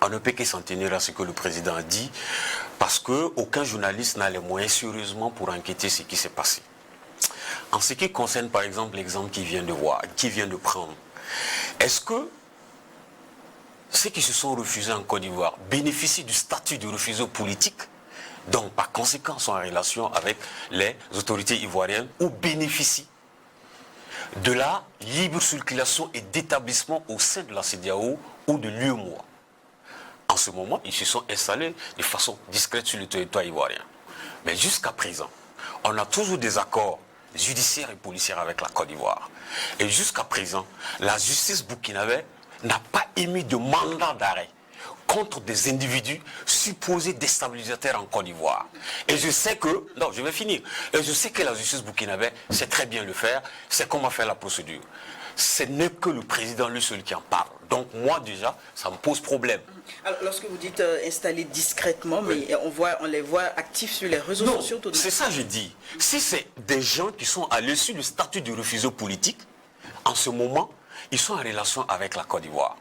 on ne peut que s'en tenir à ce que le président a dit, parce qu'aucun journaliste n'a les moyens sérieusement pour enquêter ce qui s'est passé. En ce qui concerne par exemple l'exemple qu'il vient de prendre, est-ce que ceux qui se sont refusés en Côte d'Ivoire bénéficient du statut de refusé politique, donc par conséquent sont en relation avec les autorités ivoiriennes, ou bénéficient de la libre circulation et d'établissement au sein de la CEDEAO ou de l'UEMOA? En ce moment, ils se sont installés de façon discrète sur le territoire ivoirien. Mais jusqu'à présent, on a toujours des accords judiciaires et policiers avec la Côte d'Ivoire. Et jusqu'à présent, la justice burkinabé n'a pas émis de mandat d'arrêt contre des individus supposés déstabilisateurs en Côte d'Ivoire. Et je sais que, non, je vais finir, et je sais que la justice burkinabé sait très bien le faire, c'est comment faire la procédure. Ce n'est que le président lui seul qui en parle. Donc moi déjà, ça me pose problème. Alors lorsque vous dites installer discrètement, mais on les voit actifs sur les réseaux sociaux tout de même. C'est ça que je dis. Si c'est des gens qui sont à l'issue du statut de refusé politique, en ce moment, ils sont en relation avec la Côte d'Ivoire.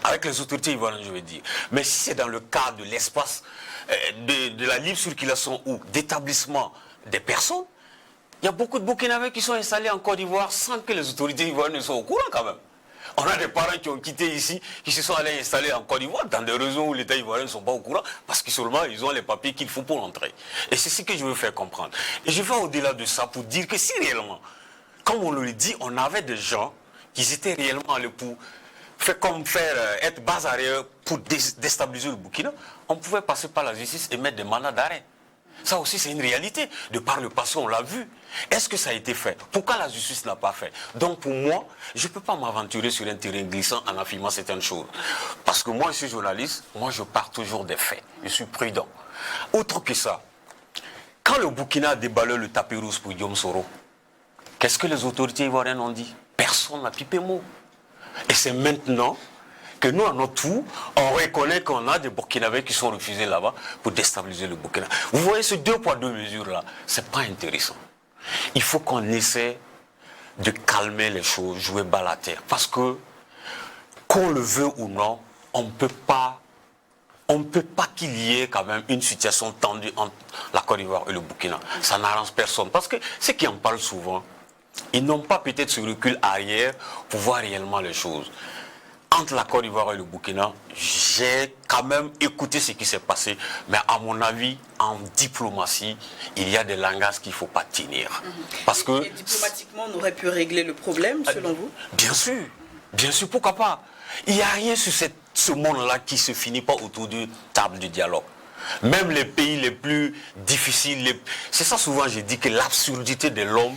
Avec les autorités ivoiriennes, je veux dire. Mais si c'est dans le cadre de l'espace de la libre circulation ou d'établissement des personnes, il y a beaucoup de Burkinabés qui sont installés en Côte d'Ivoire sans que les autorités ivoiriennes ne soient au courant quand même. On a des parents qui ont quitté ici, qui se sont allés installer en Côte d'Ivoire dans des régions où l'État ivoirien ne sont pas au courant parce que seulement ils ont les papiers qu'il faut pour entrer. Et c'est ce que je veux faire comprendre. Et je vais au-delà de ça pour dire que si réellement, comme on le dit, on avait des gens qui étaient réellement allés pour être base arrière pour déstabiliser le Burkina, on pouvait passer par la justice et mettre des mandats d'arrêt. Ça aussi, c'est une réalité. De par le passé, on l'a vu. Est-ce que ça a été fait? Pourquoi la justice n'a pas fait? Donc, pour moi, je ne peux pas m'aventurer sur un terrain glissant en affirmant certaines choses. Parce que moi, je suis journaliste, moi, je pars toujours des faits. Je suis prudent. Autre que ça, quand le Burkina a déballé le tapis rouge pour Guillaume Soro, qu'est-ce que les autorités ivoiriennes ont dit? Personne n'a pipé mot. Et c'est maintenant que nous, à notre tour, on reconnaît qu'on a des Burkinabés qui sont refusés là-bas pour déstabiliser le Burkina. Vous voyez, ces 2 poids 2 mesures-là, c'est pas intéressant. Il faut qu'on essaie de calmer les choses, jouer bas la terre. Parce que, qu'on le veut ou non, on ne peut pas qu'il y ait quand même une situation tendue entre la Côte d'Ivoire et le Burkina. Ça n'arrange personne. Parce que ceux qui en parlent souvent, ils n'ont pas peut-être ce recul arrière pour voir réellement les choses. Entre la Côte d'Ivoire et le Burkina, j'ai quand même écouté ce qui s'est passé. Mais à mon avis, en diplomatie, il y a des langages qu'il ne faut pas tenir. Parce que, et diplomatiquement, on aurait pu régler le problème, selon vous? Bien sûr, pourquoi pas? Il n'y a rien sur ce monde-là qui ne se finit pas autour d'une table de dialogue. Même les pays les plus difficiles, c'est ça souvent j'ai dit que l'absurdité de l'homme,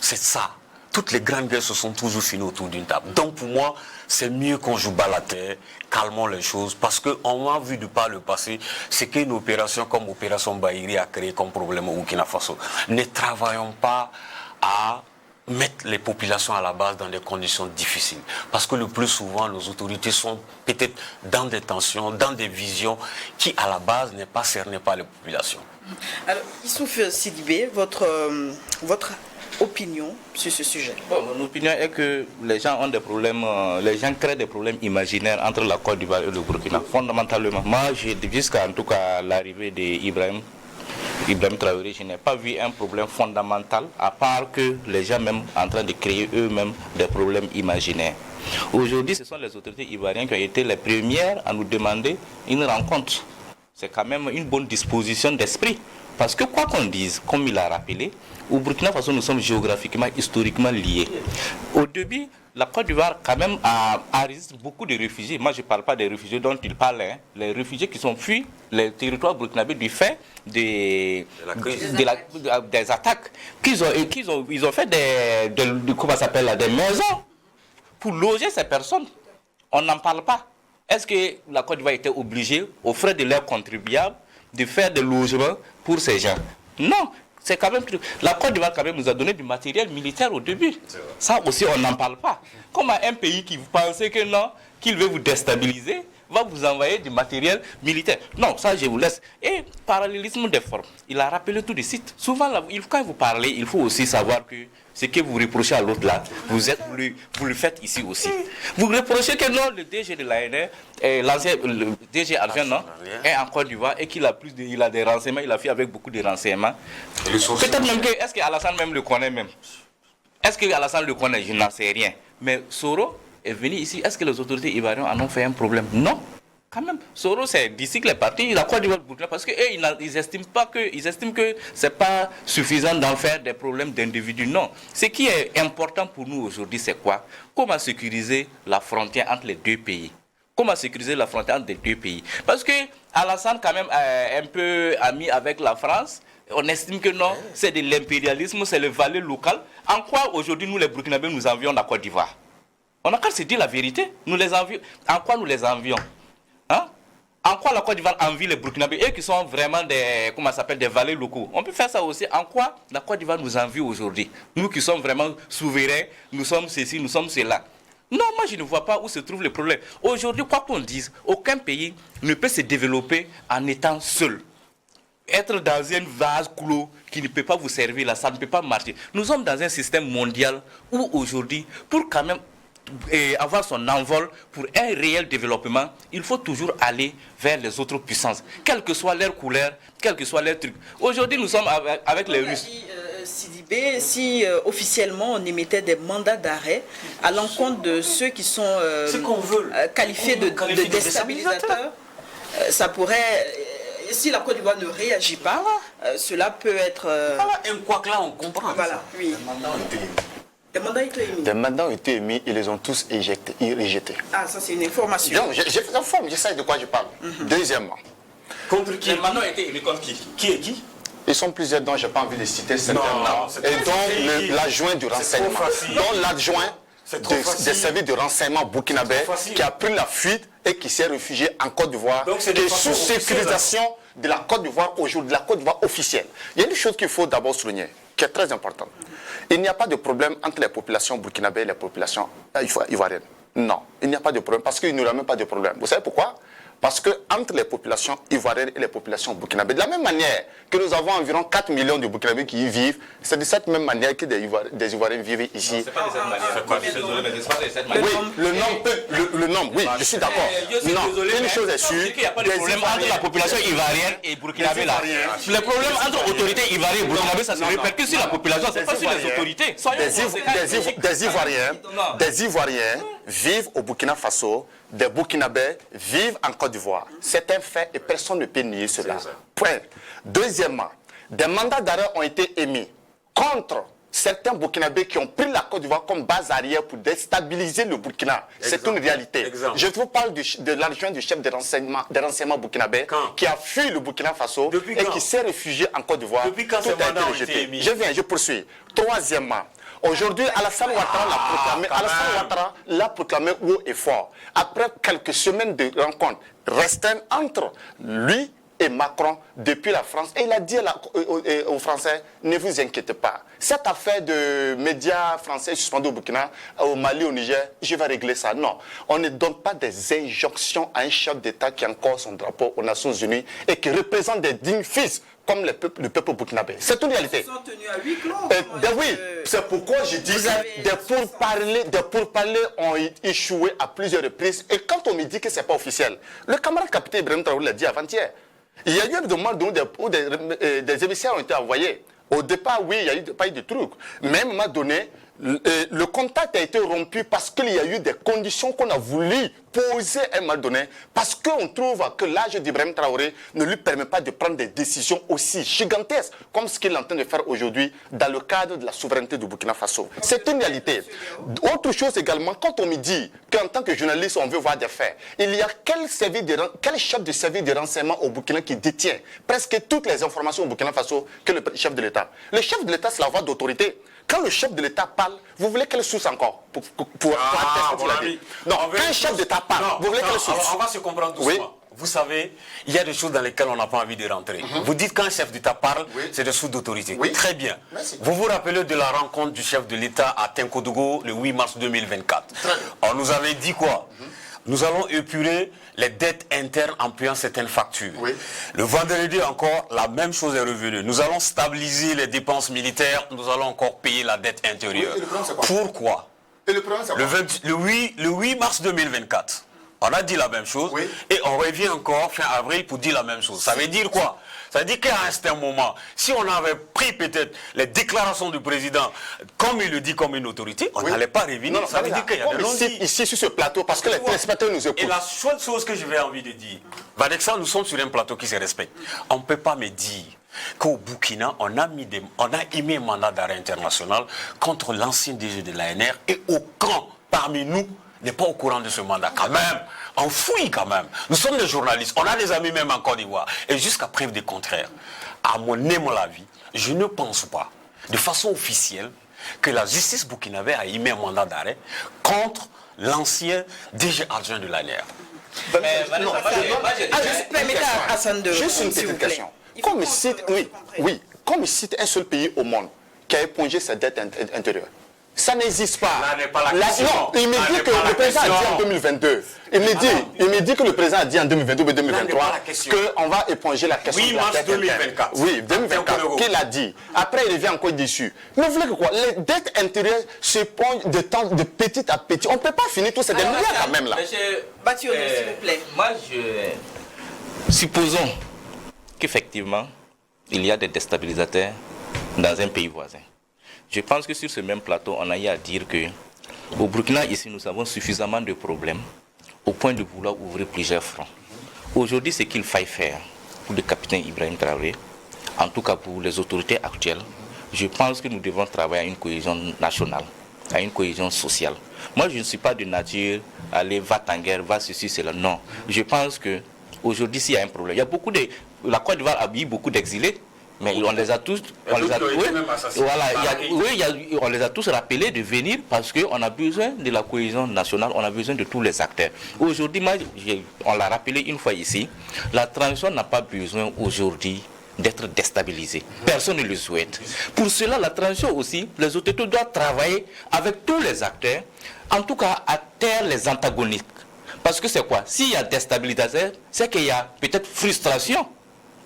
c'est ça. Toutes les grandes guerres se sont toujours finies autour d'une table. Donc pour moi, c'est mieux qu'on joue bas la terre, calmons les choses, parce qu'on a vu de par le passé ce qu'une opération comme Opération Bahiri a créé comme problème au Burkina Faso. Ne travaillons pas à mettre les populations à la base dans des conditions difficiles. Parce que le plus souvent, nos autorités sont peut-être dans des tensions, dans des visions qui, à la base, n'est pas cernées par les populations. Alors, Issouf Sidibé, votre opinion sur ce sujet? Mon opinion est que les gens ont des problèmes, les gens créent des problèmes imaginaires entre la Côte d'Ivoire et le Burkina, fondamentalement. Moi, jusqu'à en tout cas l'arrivée d'Ibrahim Traoré, je n'ai pas vu un problème fondamental, à part que les gens même en train de créer eux-mêmes des problèmes imaginaires. Aujourd'hui, ce sont les autorités ivoiriennes qui ont été les premières à nous demander une rencontre. C'est quand même une bonne disposition d'esprit. Parce que quoi qu'on dise, comme il a rappelé, au Burkina Faso, nous sommes géographiquement, historiquement liés. Au début, la Côte d'Ivoire, quand même, enregistre beaucoup de réfugiés. Moi, je ne parle pas des réfugiés dont il parlait. Hein. Les réfugiés qui sont fuis les territoires burkinabés du fait des attaques. Ils ont fait des maisons pour loger ces personnes. On n'en parle pas. Est-ce que la Côte d'Ivoire était obligée, aux frais de leurs contribuables, de faire des logements pour ces gens? Non. C'est quand même la Côte d'Ivoire quand même nous a donné du matériel militaire au début. Ça aussi on n'en parle pas. Comment un pays qui vous pensez que non, qu'il veut vous déstabiliser, va vous envoyer du matériel militaire? Non, ça je vous laisse. Et parallélisme des formes. Il a rappelé tout de suite. Souvent quand vous parlez, il faut aussi savoir que ce que vous reprochez à l'autre là, vous le faites ici aussi. Vous reprochez que non, le DG de l'ANR, le DG Advient, non, est en Côte d'Ivoire et qu'il a il a des renseignements, il a fait avec beaucoup de renseignements. Peut-être même que, est-ce qu'Alassane même le connaît même? Est-ce qu'Alassane le connaît? Je n'en sais rien. Mais Soro est venu ici, est-ce que les autorités ivoiriennes en ont fait un problème? Non. Quand même, Soro, c'est d'ici qu'il est parti, la Côte d'Ivoire, parce qu'eux, ils estiment que ce n'est pas suffisant d'en faire des problèmes d'individus. Non. Ce qui est important pour nous aujourd'hui, c'est quoi? Comment sécuriser la frontière entre les deux pays? Comment sécuriser la frontière entre les deux pays? Parce que Alassane, quand même, est un peu ami avec la France. On estime que non, c'est de l'impérialisme, c'est le valet local. En quoi, aujourd'hui, nous, les Burkinabés, nous envions la Côte d'Ivoire? On a qu'à se dire la vérité. Nous les envions. En quoi nous les envions? Hein? En quoi la Côte d'Ivoire envie les Burkinabés, eux qui sont vraiment des valets locaux? On peut faire ça aussi. En quoi la Côte d'Ivoire nous envie aujourd'hui? Nous qui sommes vraiment souverains, nous sommes ceci, nous sommes cela. Non, moi je ne vois pas où se trouve le problème. Aujourd'hui, quoi qu'on dise, aucun pays ne peut se développer en étant seul. Être dans un vase clos qui ne peut pas vous servir là, ça ne peut pas marcher. Nous sommes dans un système mondial où aujourd'hui, pour quand même avoir son envol pour un réel développement, il faut toujours aller vers les autres puissances, quelle que soit leur couleur, quel que soit leur truc. Aujourd'hui, nous sommes avec les Russes. Sidibé, si officiellement on émettait des mandats d'arrêt à l'encontre de ceux qui sont qualifiés de déstabilisateurs, ça pourrait, si la Côte d'Ivoire ne réagit pas, cela peut être... Voilà, un quoi que là on comprend. Voilà, oui. Des mandats ont été émis, ils les ont tous rejetés. Ah, ça c'est une information. Donc, j'informe, je sais de quoi je parle. Deuxièmement. Contre qui? Les mandats ont été émis contre qui? Qui est qui? Ils sont plusieurs dont je n'ai pas envie de citer certains noms. Et dont l'adjoint du renseignement. Dont l'adjoint des services de renseignement burkinabé qui a pris la fuite et qui s'est réfugié en Côte d'Ivoire. Donc c'est sous sécurisation de la Côte d'Ivoire aujourd'hui, de la Côte d'Ivoire officielle. Il y a une chose qu'il faut d'abord souligner, qui est très importante. Il n'y a pas de problème entre les populations burkinabées et les populations ivoiriennes. Non, il n'y a pas de problème parce qu'il n'y aura même pas de problème. Vous savez pourquoi? Parce que entre les populations ivoiriennes et les populations burkinabées, de la même manière que nous avons environ 4 millions de Burkinabés qui y vivent, c'est de cette même manière que des Ivoiriens vivent ici. C'est pas de cette manière. C'est pas de cette manière. Oui, le nombre, oui, je suis d'accord. Non, une chose est sûre, il n'y a pas de problème entre la population ivoirienne et burkinabé là. Le problème entre autorités ivoiriennes et burkinabé, ça se répercute sur la population, c'est pas sur les autorités. Des Ivoiriens vivent au Burkina Faso, des Burkinabés vivent en Côte d'Ivoire. C'est un fait et personne ne peut nier cela. Point. Deuxièmement, des mandats d'arrêt ont été émis contre certains Burkinabés qui ont pris la Côte d'Ivoire comme base arrière pour déstabiliser le Burkina. C'est une réalité. Je vous parle de l'adjoint du chef des renseignements burkinabé qui a fui le Burkina Faso et qui s'est réfugié en Côte d'Ivoire. Depuis quand ces mandats ont été émis? Je poursuis. Troisièmement, aujourd'hui, Alassane Ouattara l'a proclamé haut et fort. Après quelques semaines de rencontres restreintes entre lui et Macron depuis la France. Et il a dit aux Français, ne vous inquiétez pas. Cette affaire de médias français suspendus au Burkina, au Mali, au Niger, je vais régler ça. Non, on ne donne pas des injonctions à un chef d'État qui a encore son drapeau aux Nations Unies et qui représente des dignes fils comme le peuple burkinabé. C'est une réalité. Ils sont tenus à huis clos. Oui, c'est pourquoi je dis que des pourparlers ont échoué à plusieurs reprises. Et quand on me dit que ce n'est pas officiel, le camarade capitaine Ibrahim Traoré l'a dit avant-hier. Il y a eu un moment où des émissaires ont été envoyés. Au départ, oui, il n'y a pas eu de trucs. Mais à un moment donné, le contact a été rompu parce qu'il y a eu des conditions qu'on a voulu poser à un moment donné. Parce qu'on trouve que l'âge d'Ibrahim Traoré ne lui permet pas de prendre des décisions aussi gigantesques comme ce qu'il est en train de faire aujourd'hui dans le cadre de la souveraineté du Burkina Faso. C'est une réalité. Autre chose également, quand on me dit qu'en tant que journaliste, on veut voir des faits, il y a quel chef de service de renseignement au Burkina qui détient presque toutes les informations au Burkina Faso que le chef de l'État? Le chef de l'État, c'est la voix d'autorité. Quand le chef de l'État parle, vous voulez quelle source encore pour attester? Non, quand un chef d'État parle, vous voulez quelle source? On va se comprendre doucement. Oui. Vous savez, il y a des choses dans lesquelles on n'a pas envie de rentrer. Vous dites qu'un chef d'État parle, c'est des sources d'autorité. Oui. Très bien. Merci. Vous vous rappelez de la rencontre du chef de l'État à Tinkodougou le 8 mars 2024. On nous avait dit quoi? Nous allons épurer les dettes internes en payant certaines factures. Oui. Le vendredi encore, la même chose est revenue. Nous allons stabiliser les dépenses militaires, nous allons encore payer la dette intérieure. Oui, et le problème, c'est quoi? Pourquoi? Et le problème, c'est quoi? Le 8 mars 2024, on a dit la même chose, oui. Et on revient encore fin avril pour dire la même chose. Ça veut dire quoi? Ça veut dire qu'à un certain moment, si on avait pris peut-être les déclarations du président, comme il le dit comme une autorité, on n'allait pas revenir. Non, ça veut dire qu'il y a des non-dits. Ici, sur ce plateau, parce que les téléspectateurs nous écoutent. Et la seule chose que je vais envie de dire, Vadeksa, nous sommes sur un plateau qui se respecte. On ne peut pas me dire qu'au Burkina, on a émis un mandat d'arrêt international contre l'ancien DG de l'ANR et aucun parmi nous n'est pas au courant de ce mandat. Quand même, on fouille quand même. Nous sommes des journalistes, on a des amis même en Côte d'Ivoire. Et jusqu'à preuve du contraire, à mon avis, je ne pense pas, de façon officielle, que la justice burkinabé a émis un mandat d'arrêt contre l'ancien DG adjoint de l'ANR. Juste une petite question. Comme il cite un seul pays au monde qui a épongé sa dette intérieure, ça n'existe pas. Là n'est pas la question. Non, il me dit que le président a dit en 2022. Il me dit que le président a dit en 2022 ou 2023 qu'on va éponger la question de la dette 2024. Oui, 2024. Qu'il a dit. Après, il revient encore dessus. Mais vous voulez que quoi? Les dettes intérieures s'épongent de petit à petit. On ne peut pas finir tout ça. Des milliards quand même là. Monsieur Bathiono, s'il vous plaît. Moi, supposons qu'effectivement, il y a des déstabilisateurs dans un pays voisin. Je pense que sur ce même plateau, on a eu à dire que au Burkina, ici, nous avons suffisamment de problèmes au point de vouloir ouvrir plusieurs fronts. Aujourd'hui, ce qu'il faille faire pour le capitaine Ibrahim Traoré, en tout cas pour les autorités actuelles, je pense que nous devons travailler à une cohésion nationale, à une cohésion sociale. Moi, je ne suis pas de nature à aller va-t-en guerre, va ceci, cela. Non. Je pense qu'aujourd'hui, s'il y a un problème, il y a beaucoup de... La Côte d'Ivoire a eu beaucoup d'exilés. Mais on les a tous, on les a tous rappelés de venir parce qu'on a besoin de la cohésion nationale, on a besoin de tous les acteurs. Aujourd'hui, on l'a rappelé une fois ici, la transition n'a pas besoin aujourd'hui d'être déstabilisé. Personne ne le souhaite. Pour cela, la transition aussi, les autorités doivent travailler avec tous les acteurs, en tout cas à taire les antagonistes. Parce que c'est quoi? S'il y a déstabilisation, c'est qu'il y a peut-être frustration.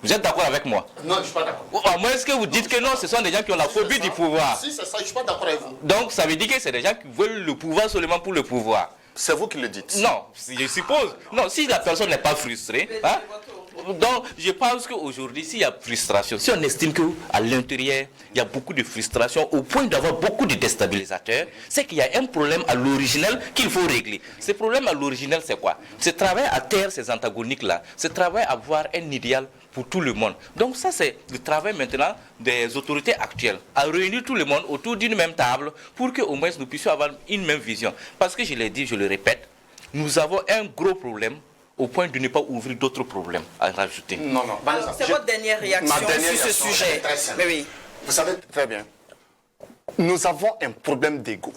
Vous êtes d'accord avec moi? Non, je ne suis pas d'accord. À moins que vous dites que non, ce sont des gens qui ont la phobie du pouvoir. Si, c'est ça, je ne suis pas d'accord avec vous. Donc ça veut dire que c'est des gens qui veulent le pouvoir seulement pour le pouvoir. C'est vous qui le dites. Non, je suppose. Non, si la personne n'est pas frustrée, hein, donc je pense qu'aujourd'hui, s'il y a frustration, si on estime qu'à l'intérieur, il y a beaucoup de frustration au point d'avoir beaucoup de déstabilisateurs, c'est qu'il y a un problème à l'original qu'il faut régler. Ce problème à l'original, c'est quoi? C'est travailler à terre ces antagoniques-là, c'est travailler à avoir un idéal pour tout le monde. Donc ça, c'est le travail maintenant des autorités actuelles, à réunir tout le monde autour d'une même table pour qu'au moins nous puissions avoir une même vision. Parce que je l'ai dit, je le répète, nous avons un gros problème au point de ne pas ouvrir d'autres problèmes à rajouter. Non, non. Alors, c'est votre dernière réaction sur ce sujet. Mais oui. Vous savez très bien, nous avons un problème d'ego.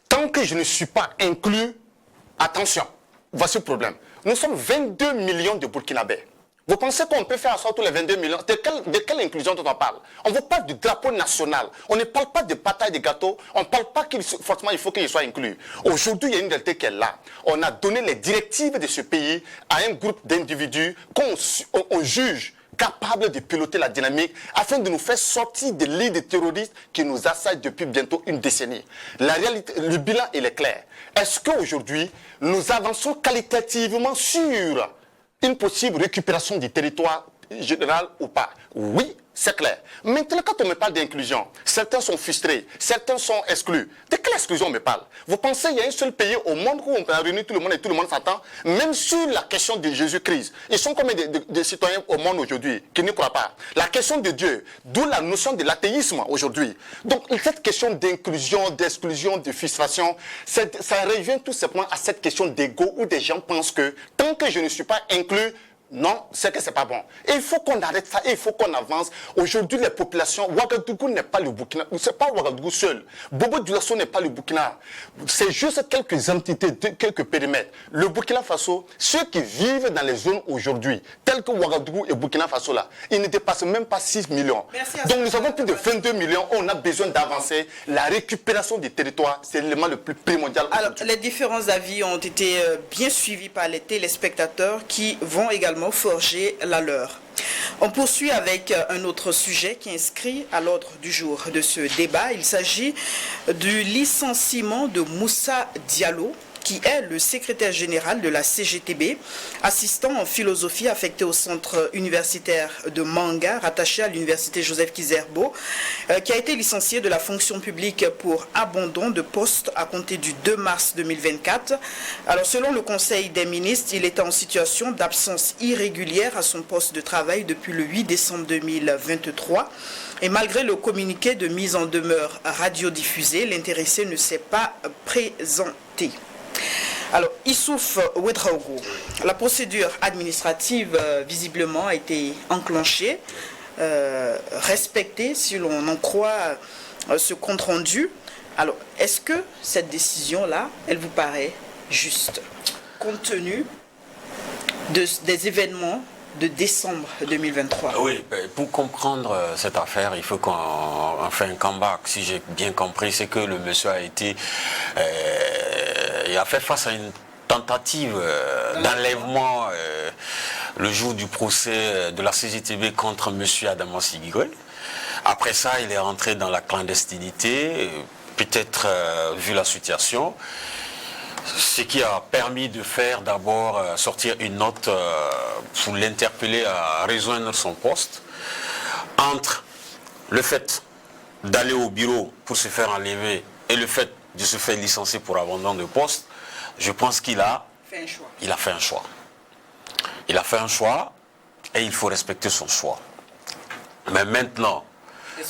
Tant que je ne suis pas inclus, attention, voici le problème. Nous sommes 22 millions de Burkinabés. Vous pensez qu'on peut faire sortir les 22 millions? De quelle inclusion dont on parle? On vous parle du drapeau national. On ne parle pas de bataille de gâteaux. On ne parle pas forcément il faut qu'il soit inclus. Aujourd'hui, il y a une réalité qui est là. On a donné les directives de ce pays à un groupe d'individus qu'on juge capables de piloter la dynamique afin de nous faire sortir des lits de terroristes qui nous assaillent depuis bientôt une décennie. La réalité, le bilan, il est clair. Est-ce qu'aujourd'hui, nous avançons qualitativement sur une possible récupération du territoire général ou pas? Oui, c'est clair. Maintenant, quand on me parle d'inclusion, certains sont frustrés, certains sont exclus. De quelle exclusion on me parle? Vous pensez qu'il y a un seul pays au monde où on peut réunir tout le monde et tout le monde s'attend? Même sur la question de Jésus-Christ, ils sont combien de citoyens au monde aujourd'hui qui ne croient pas? La question de Dieu, d'où la notion de l'athéisme aujourd'hui. Donc, cette question d'inclusion, d'exclusion, de frustration, ça revient tout simplement à cette question d'ego où des gens pensent que tant que je ne suis pas inclus, non, c'est que c'est pas bon. Et il faut qu'on arrête ça et il faut qu'on avance. Aujourd'hui, les populations, Ouagadougou n'est pas le Burkina. C'est pas Ouagadougou seul. Bobo Dioulasso n'est pas le Burkina. C'est juste quelques entités, quelques périmètres. Le Burkina Faso, ceux qui vivent dans les zones aujourd'hui, telles que Ouagadougou et Burkina Faso là, ils ne dépassent même pas 6 millions. Donc nous avons plus de 22 millions. On a besoin d'avancer. La récupération des territoires, c'est l'élément le plus primordial. Alors, les différents avis ont été bien suivis par les téléspectateurs qui vont également forger la leur. On poursuit avec un autre sujet qui est inscrit à l'ordre du jour de ce débat. Il s'agit du licenciement de Moussa Diallo, qui est le secrétaire général de la CGTB, assistant en philosophie affecté au centre universitaire de Manga, rattaché à l'université Joseph Kizerbo, qui a été licencié de la fonction publique pour abandon de poste à compter du 2 mars 2024. Alors, selon le Conseil des ministres, il était en situation d'absence irrégulière à son poste de travail depuis le 8 décembre 2023. Et malgré le communiqué de mise en demeure radiodiffusé, l'intéressé ne s'est pas présenté. Alors, Issouf Ouedraogo, la procédure administrative visiblement a été enclenchée, respectée si l'on en croit ce compte-rendu. Alors, est-ce que cette décision-là, elle vous paraît juste, compte tenu des événements de décembre 2023? Oui, pour comprendre cette affaire, il faut qu'on fasse un comeback. Si j'ai bien compris, c'est que le monsieur a été... il a fait face à une tentative d'enlèvement le jour du procès de la CGTB contre monsieur Adama Sigigwe. Après ça, il est rentré dans la clandestinité, peut-être vu la situation. Ce qui a permis de faire d'abord sortir une note pour l'interpeller à rejoindre son poste. Entre le fait d'aller au bureau pour se faire enlever et le fait de se faire licencier pour abandon de poste, je pense qu'il a fait un choix. Il a fait un choix. Il a fait un choix et il faut respecter son choix. Mais maintenant,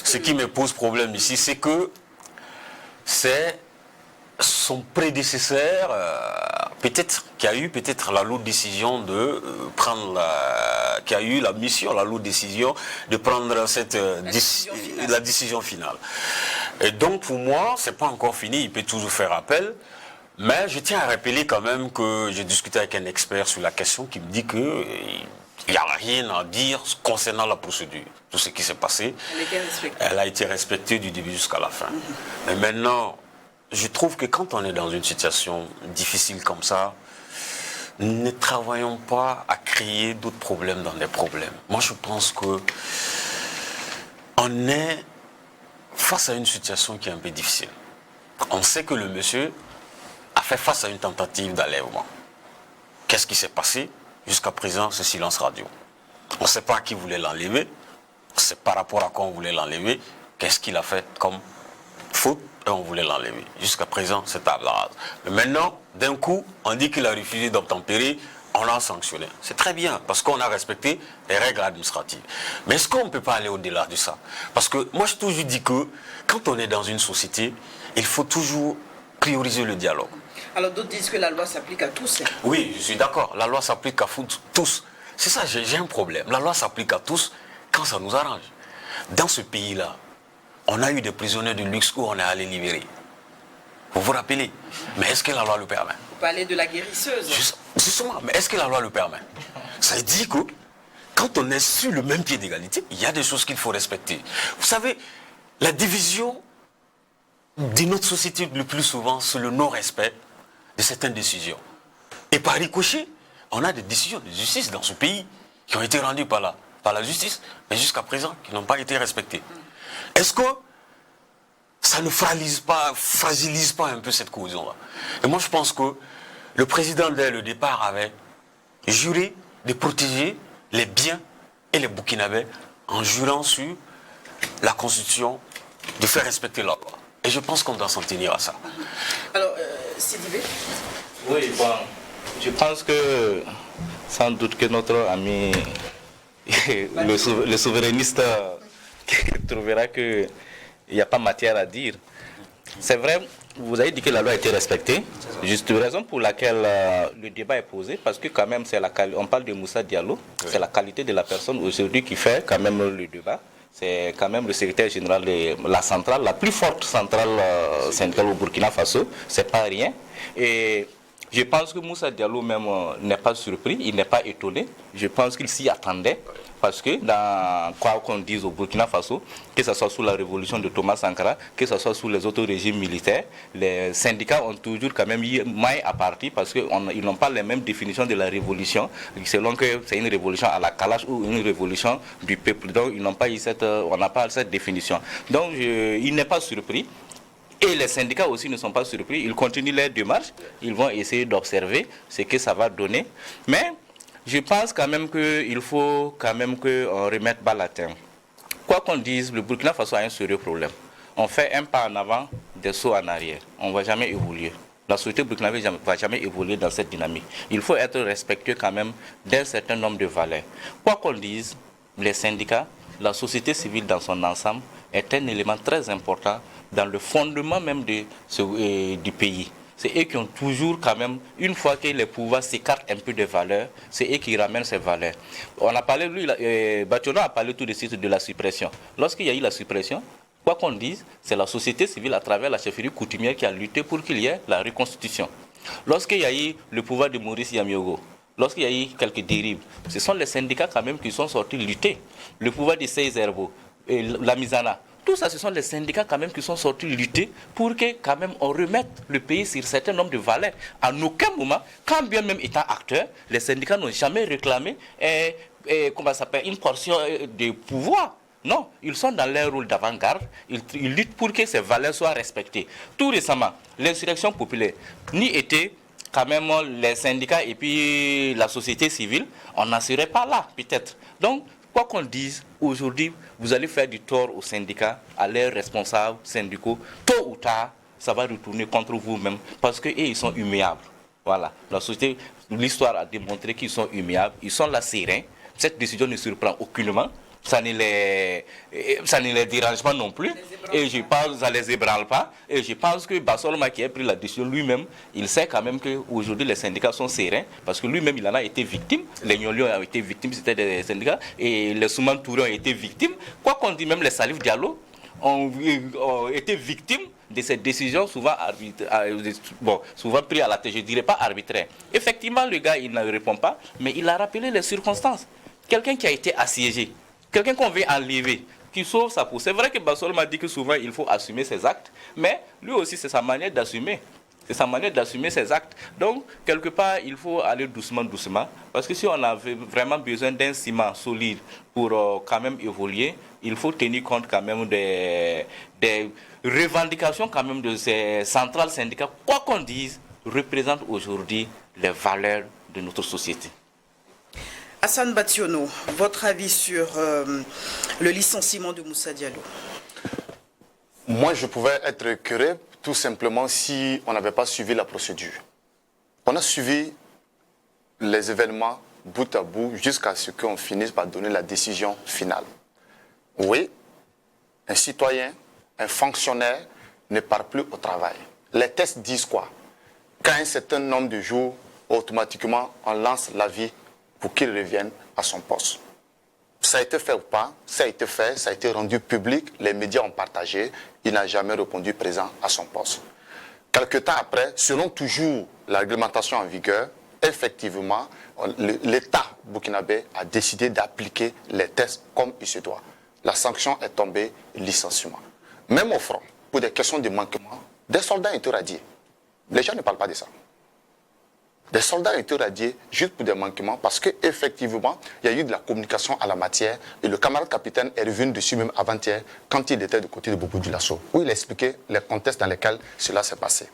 ce qui me pose problème ici, c'est que c'est son prédécesseur, peut-être qui a eu peut-être la lourde décision de prendre qui a eu la mission, la lourde décision de prendre la décision finale. Et donc pour moi, c'est pas encore fini, il peut toujours faire appel. Mais je tiens à rappeler quand même que j'ai discuté avec un expert sur la question qui me dit que Il n'y a rien à dire concernant la procédure. Tout ce qui s'est passé, elle a été respectée du début jusqu'à la fin. Mais maintenant, je trouve que quand on est dans une situation difficile comme ça, ne travaillons pas à créer d'autres problèmes dans des problèmes. Moi, je pense que on est face à une situation qui est un peu difficile. On sait que le monsieur a fait face à une tentative d'enlèvement. Qu'est-ce qui s'est passé? Jusqu'à présent, ce silence radio. On ne sait pas à qui voulait l'enlever. C'est par rapport à quoi on voulait l'enlever. Qu'est-ce qu'il a fait comme faute et on voulait l'enlever. Jusqu'à présent, c'est table rase. Mais maintenant, d'un coup, on dit qu'il a refusé d'obtempérer, on l'a sanctionné. C'est très bien, parce qu'on a respecté les règles administratives. Mais est-ce qu'on ne peut pas aller au-delà de ça? Parce que moi, je toujours dis que quand on est dans une société, il faut toujours prioriser le dialogue. Alors d'autres disent que la loi s'applique à tous. Oui, je suis d'accord. La loi s'applique à tous. C'est ça, j'ai un problème. La loi s'applique à tous quand ça nous arrange. Dans ce pays-là, on a eu des prisonniers de luxe où on est allé libérer. Vous vous rappelez? Mais est-ce que la loi le permet? Vous parlez de la guérisseuse. Justement, mais est-ce que la loi le permet? Ça dit que quand on est sur le même pied d'égalité, il y a des choses qu'il faut respecter. Vous savez, la division de notre société le plus souvent, c'est le non-respect de certaines décisions. Et par ricochet, on a des décisions de justice dans ce pays qui ont été rendues par la justice, mais jusqu'à présent, qui n'ont pas été respectées. Est-ce que ça ne fragilise pas un peu cette cohésion-là? Et moi, je pense que le président, dès le départ, avait juré de protéger les biens et les Burkinabés en jurant sur la Constitution de faire respecter la loi. Et je pense qu'on doit s'en tenir à ça. Alors, Sidibé? Oui, bon, je pense que sans doute que notre ami, le souverainiste, trouvera qu'il n'y a pas matière à dire. C'est vrai, vous avez dit que la loi a été respectée, juste raison pour laquelle le débat est posé, parce que quand même, on parle de Moussa Diallo, c'est la qualité de la personne aujourd'hui qui fait quand même le débat. C'est quand même le secrétaire général de la centrale, la plus forte centrale syndicale au Burkina Faso, c'est pas rien. Et je pense que Moussa Diallo même n'est pas surpris, il n'est pas étonné. Je pense qu'il s'y attendait. Parce que dans quoi qu'on dise au Burkina Faso, que ce soit sous la révolution de Thomas Sankara, que ce soit sous les autres régimes militaires, les syndicats ont toujours quand même eu maille à partir parce qu'ils n'ont pas les mêmes définitions de la révolution, selon que c'est une révolution à la Kalash ou une révolution du peuple. Donc ils n'ont pas eu on n'a pas cette définition. Donc il n'est pas surpris. Et les syndicats aussi ne sont pas surpris. Ils continuent leur démarche. Ils vont essayer d'observer ce que ça va donner. Mais je pense quand même qu'il faut quand même qu'on remette bas la terre. Quoi qu'on dise, le Burkina Faso a un sérieux problème. On fait un pas en avant, des sauts en arrière. On ne va jamais évoluer. La société burkinabé ne va jamais évoluer dans cette dynamique. Il faut être respectueux quand même d'un certain nombre de valeurs. Quoi qu'on dise, les syndicats, la société civile dans son ensemble est un élément très important dans le fondement même du pays. C'est eux qui ont toujours quand même, une fois que les pouvoirs s'écartent un peu des valeurs, c'est eux qui ramènent ces valeurs. On a parlé, Bationa a parlé tout de suite de la suppression. Lorsqu'il y a eu la suppression, quoi qu'on dise, c'est la société civile à travers la chefferie coutumière qui a lutté pour qu'il y ait la reconstitution. Lorsqu'il y a eu le pouvoir de Maurice Yamiogo, lorsqu'il y a eu quelques dérives, ce sont les syndicats quand même qui sont sortis lutter. Le pouvoir de Seyz Herbo, la Mizana, tout ça, ce sont les syndicats quand même qui sont sortis lutter pour que quand même on remette le pays sur un certain nombre de valeurs. À aucun moment, quand bien même étant acteurs, les syndicats n'ont jamais réclamé une portion de pouvoir. Non, ils sont dans leur rôle d'avant-garde, ils luttent pour que ces valeurs soient respectées. Tout récemment, l'insurrection populaire n'y était quand même les syndicats et puis la société civile, on n'en serait pas là peut-être. Donc, quoi qu'on dise, aujourd'hui, vous allez faire du tort aux syndicats, à leurs responsables syndicaux. Tôt ou tard, ça va retourner contre vous-même parce qu'eux, ils sont immuables. Voilà. La société, l'histoire a démontré qu'ils sont immuables, ils sont là sereins. Cette décision ne surprend aucunement. Ça ne les dérange pas non plus. Et je pense, ça ne les ébranle pas. Et je pense que Bassolma qui a pris la décision lui-même, il sait quand même qu'aujourd'hui les syndicats sont sereins parce que lui-même il en a été victime. Les Nyolions ont été victimes, c'était des syndicats. Et les Souman Touré ont été victimes. Quoi qu'on dise, même les Salif Diallo ont été victimes de ces décisions souvent prises à la tête, je ne dirais pas arbitraires. Effectivement, le gars, il ne répond pas, mais il a rappelé les circonstances. quelqu'un qui a été assiégé, quelqu'un qu'on veut enlever, qui sauve sa peau. C'est vrai que Bassol m'a dit que souvent il faut assumer ses actes, mais lui aussi c'est sa manière d'assumer. C'est sa manière d'assumer ses actes. Donc, quelque part, il faut aller doucement, doucement. Parce que si on avait vraiment besoin d'un ciment solide pour quand même évoluer, il faut tenir compte quand même des revendications quand même de ces centrales syndicales. Quoi qu'on dise, représentent aujourd'hui les valeurs de notre société. Hassan Bationo, votre avis sur le licenciement de Moussa Diallo? Moi, je pouvais être écœuré tout simplement si on n'avait pas suivi la procédure. On a suivi les événements bout à bout jusqu'à ce qu'on finisse par donner la décision finale. Oui, un citoyen, un fonctionnaire ne part plus au travail. Les tests disent quoi? Qu'à un certain nombre de jours, automatiquement, on lance l'avis pour qu'il revienne à son poste. Ça a été fait ou pas, ça a été fait, ça a été rendu public, les médias ont partagé, il n'a jamais répondu présent à son poste. Quelque temps après, selon toujours la réglementation en vigueur, effectivement, l'État burkinabé a décidé d'appliquer les tests comme il se doit. La sanction est tombée, licenciement. Même au front, pour des questions de manquement, des soldats ont été radiés. Les gens ne parlent pas de ça. Des soldats ont été radiés juste pour des manquements parce qu'effectivement, il y a eu de la communication à la matière et le camarade capitaine est revenu dessus même avant-hier quand il était du côté de Bobo Dioulasso, où il a expliqué les contextes dans lesquels cela s'est passé.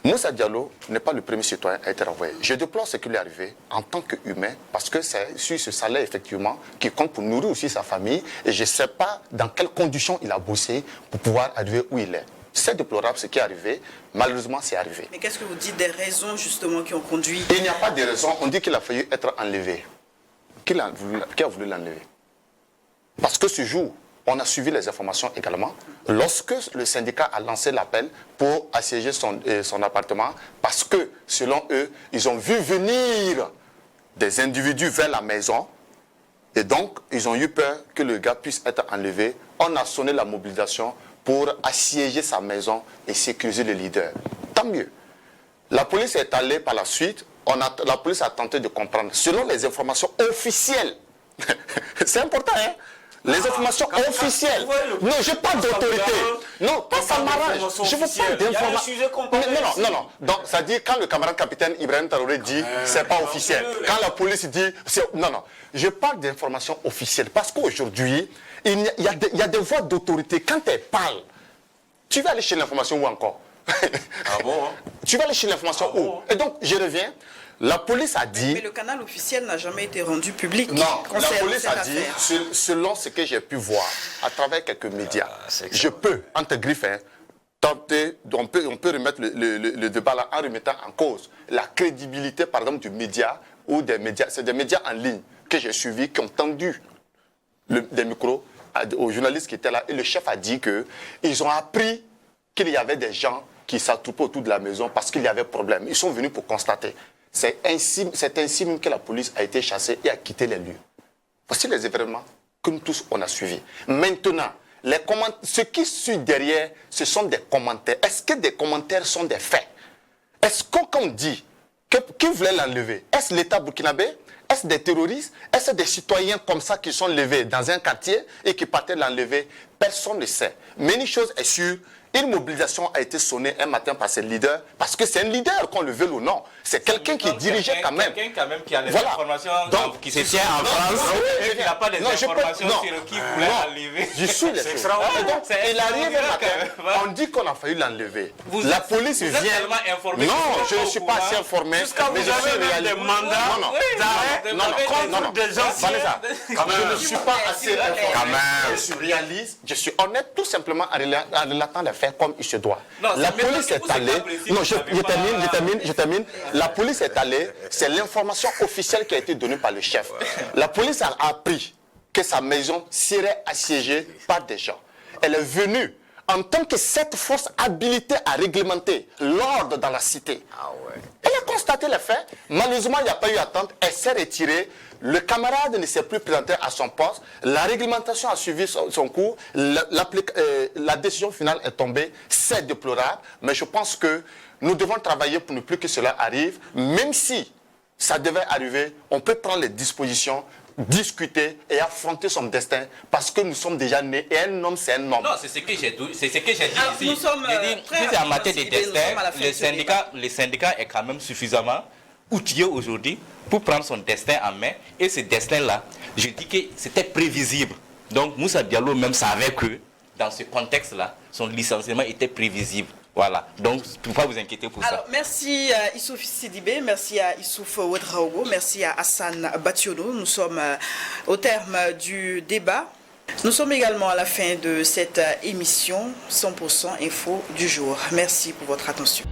Moussa Diallo n'est pas le premier citoyen à être renvoyé. Je déplore ce qui lui est arrivé en tant qu'humain parce que c'est sur ce salaire effectivement qui compte pour nourrir aussi sa famille et je ne sais pas dans quelles conditions il a bossé pour pouvoir arriver où il est. C'est déplorable ce qui est arrivé. Malheureusement, c'est arrivé. Mais qu'est-ce que vous dites des raisons justement qui ont conduit? Il n'y a pas de raison. On dit qu'il a failli être enlevé. Qui a voulu l'enlever? Parce que ce jour, on a suivi les informations également. Lorsque le syndicat a lancé l'appel pour assiéger son appartement, parce que selon eux, ils ont vu venir des individus vers la maison. Et donc, ils ont eu peur que le gars puisse être enlevé. On a sonné la mobilisation pour assiéger sa maison et sécuriser le leader. Tant mieux. La police est allée par la suite, la police a tenté de comprendre. Selon les informations officielles, c'est important, hein? Les informations officielles. Non, je parle d'autorité. Non, pas ça m'arrange. Je veux pas d'informations. Non. Donc, ça dit quand le camarade capitaine Ibrahim Traoré dit c'est pas officiel. Quand la police dit c'est. Non. Je parle d'informations officielles parce qu'aujourd'hui, il y a des voix d'autorité. Quand elles parlent, tu vas aller chez l'information où encore? Ah bon, hein? Tu vas aller chez l'information où? Et donc, je reviens. La police a dit... Mais le canal officiel n'a jamais été rendu public. Non, la police a dit, selon ce que j'ai pu voir, à travers quelques médias, je peux, entre griffes, tenter, on peut remettre le débat là en remettant en cause la crédibilité, par exemple, du média ou des médias. C'est des médias en ligne que j'ai suivis, qui ont tendu des micros aux journalistes qui étaient là. Et le chef a dit qu'ils ont appris qu'il y avait des gens qui s'attroupaient autour de la maison parce qu'il y avait problème. Ils sont venus pour constater. C'est ainsi même que la police a été chassée et a quitté les lieux. Voici les événements que nous tous on a suivis. Maintenant, ce qui suit derrière, ce sont des commentaires. Est-ce que des commentaires sont des faits? Est-ce qu'on dit qui voulait l'enlever? Est-ce l'État burkinabé? Est-ce des terroristes? Est-ce des citoyens comme ça qui sont levés dans un quartier et qui partaient l'enlever? Personne ne sait. Mais une chose est sûre, une mobilisation a été sonnée un matin par ses leaders, parce que c'est un leader, qu'on le veuille ou non. C'est quelqu'un qui dirigeait quand même. Quelqu'un quand même qui a les informations, donc, qui se tient en France, et qui n'a pas des informations sur qui voulait l'enlever. Je suis les choses. Donc, il arrive un matin, on dit qu'on a failli l'enlever. La police vient... Non, je ne suis pas assez informé. Mais je suis des mandats contre des gens. Je ne suis pas assez informé. Je suis réaliste, je suis honnête, tout simplement en relatant les faits comme il se doit. La police est allée... Non, je termine. La police est allée, c'est l'information officielle qui a été donnée par le chef. La police a appris que sa maison serait assiégée par des gens. Elle est venue en tant que cette force habilitée à réglementer l'ordre dans la cité. Elle a constaté les faits. Malheureusement, il n'y a pas eu attente. Elle s'est retirée. Le camarade ne s'est plus présenté à son poste. La réglementation a suivi son cours. La décision finale est tombée. C'est déplorable. Mais je pense que nous devons travailler pour ne plus que cela arrive. Même si ça devait arriver, on peut prendre les dispositions discuter et affronter son destin parce que nous sommes déjà nés et un homme c'est un homme. Non, c'est ce que j'ai dit ici. Nous sommes si c'est en matière de destin, le syndicat est quand même suffisamment outillé aujourd'hui pour prendre son destin en main. Et ce destin-là, je dis que c'était prévisible. Donc Moussa Diallo même savait que dans ce contexte-là, son licenciement était prévisible. Voilà, donc il ne faut pas vous inquiéter pour ça. Merci à Issouf Sidibé, merci à Issouf Ouedraogo, merci à Hassan Bationo. Nous sommes au terme du débat. Nous sommes également à la fin de cette émission 100% Info du jour. Merci pour votre attention.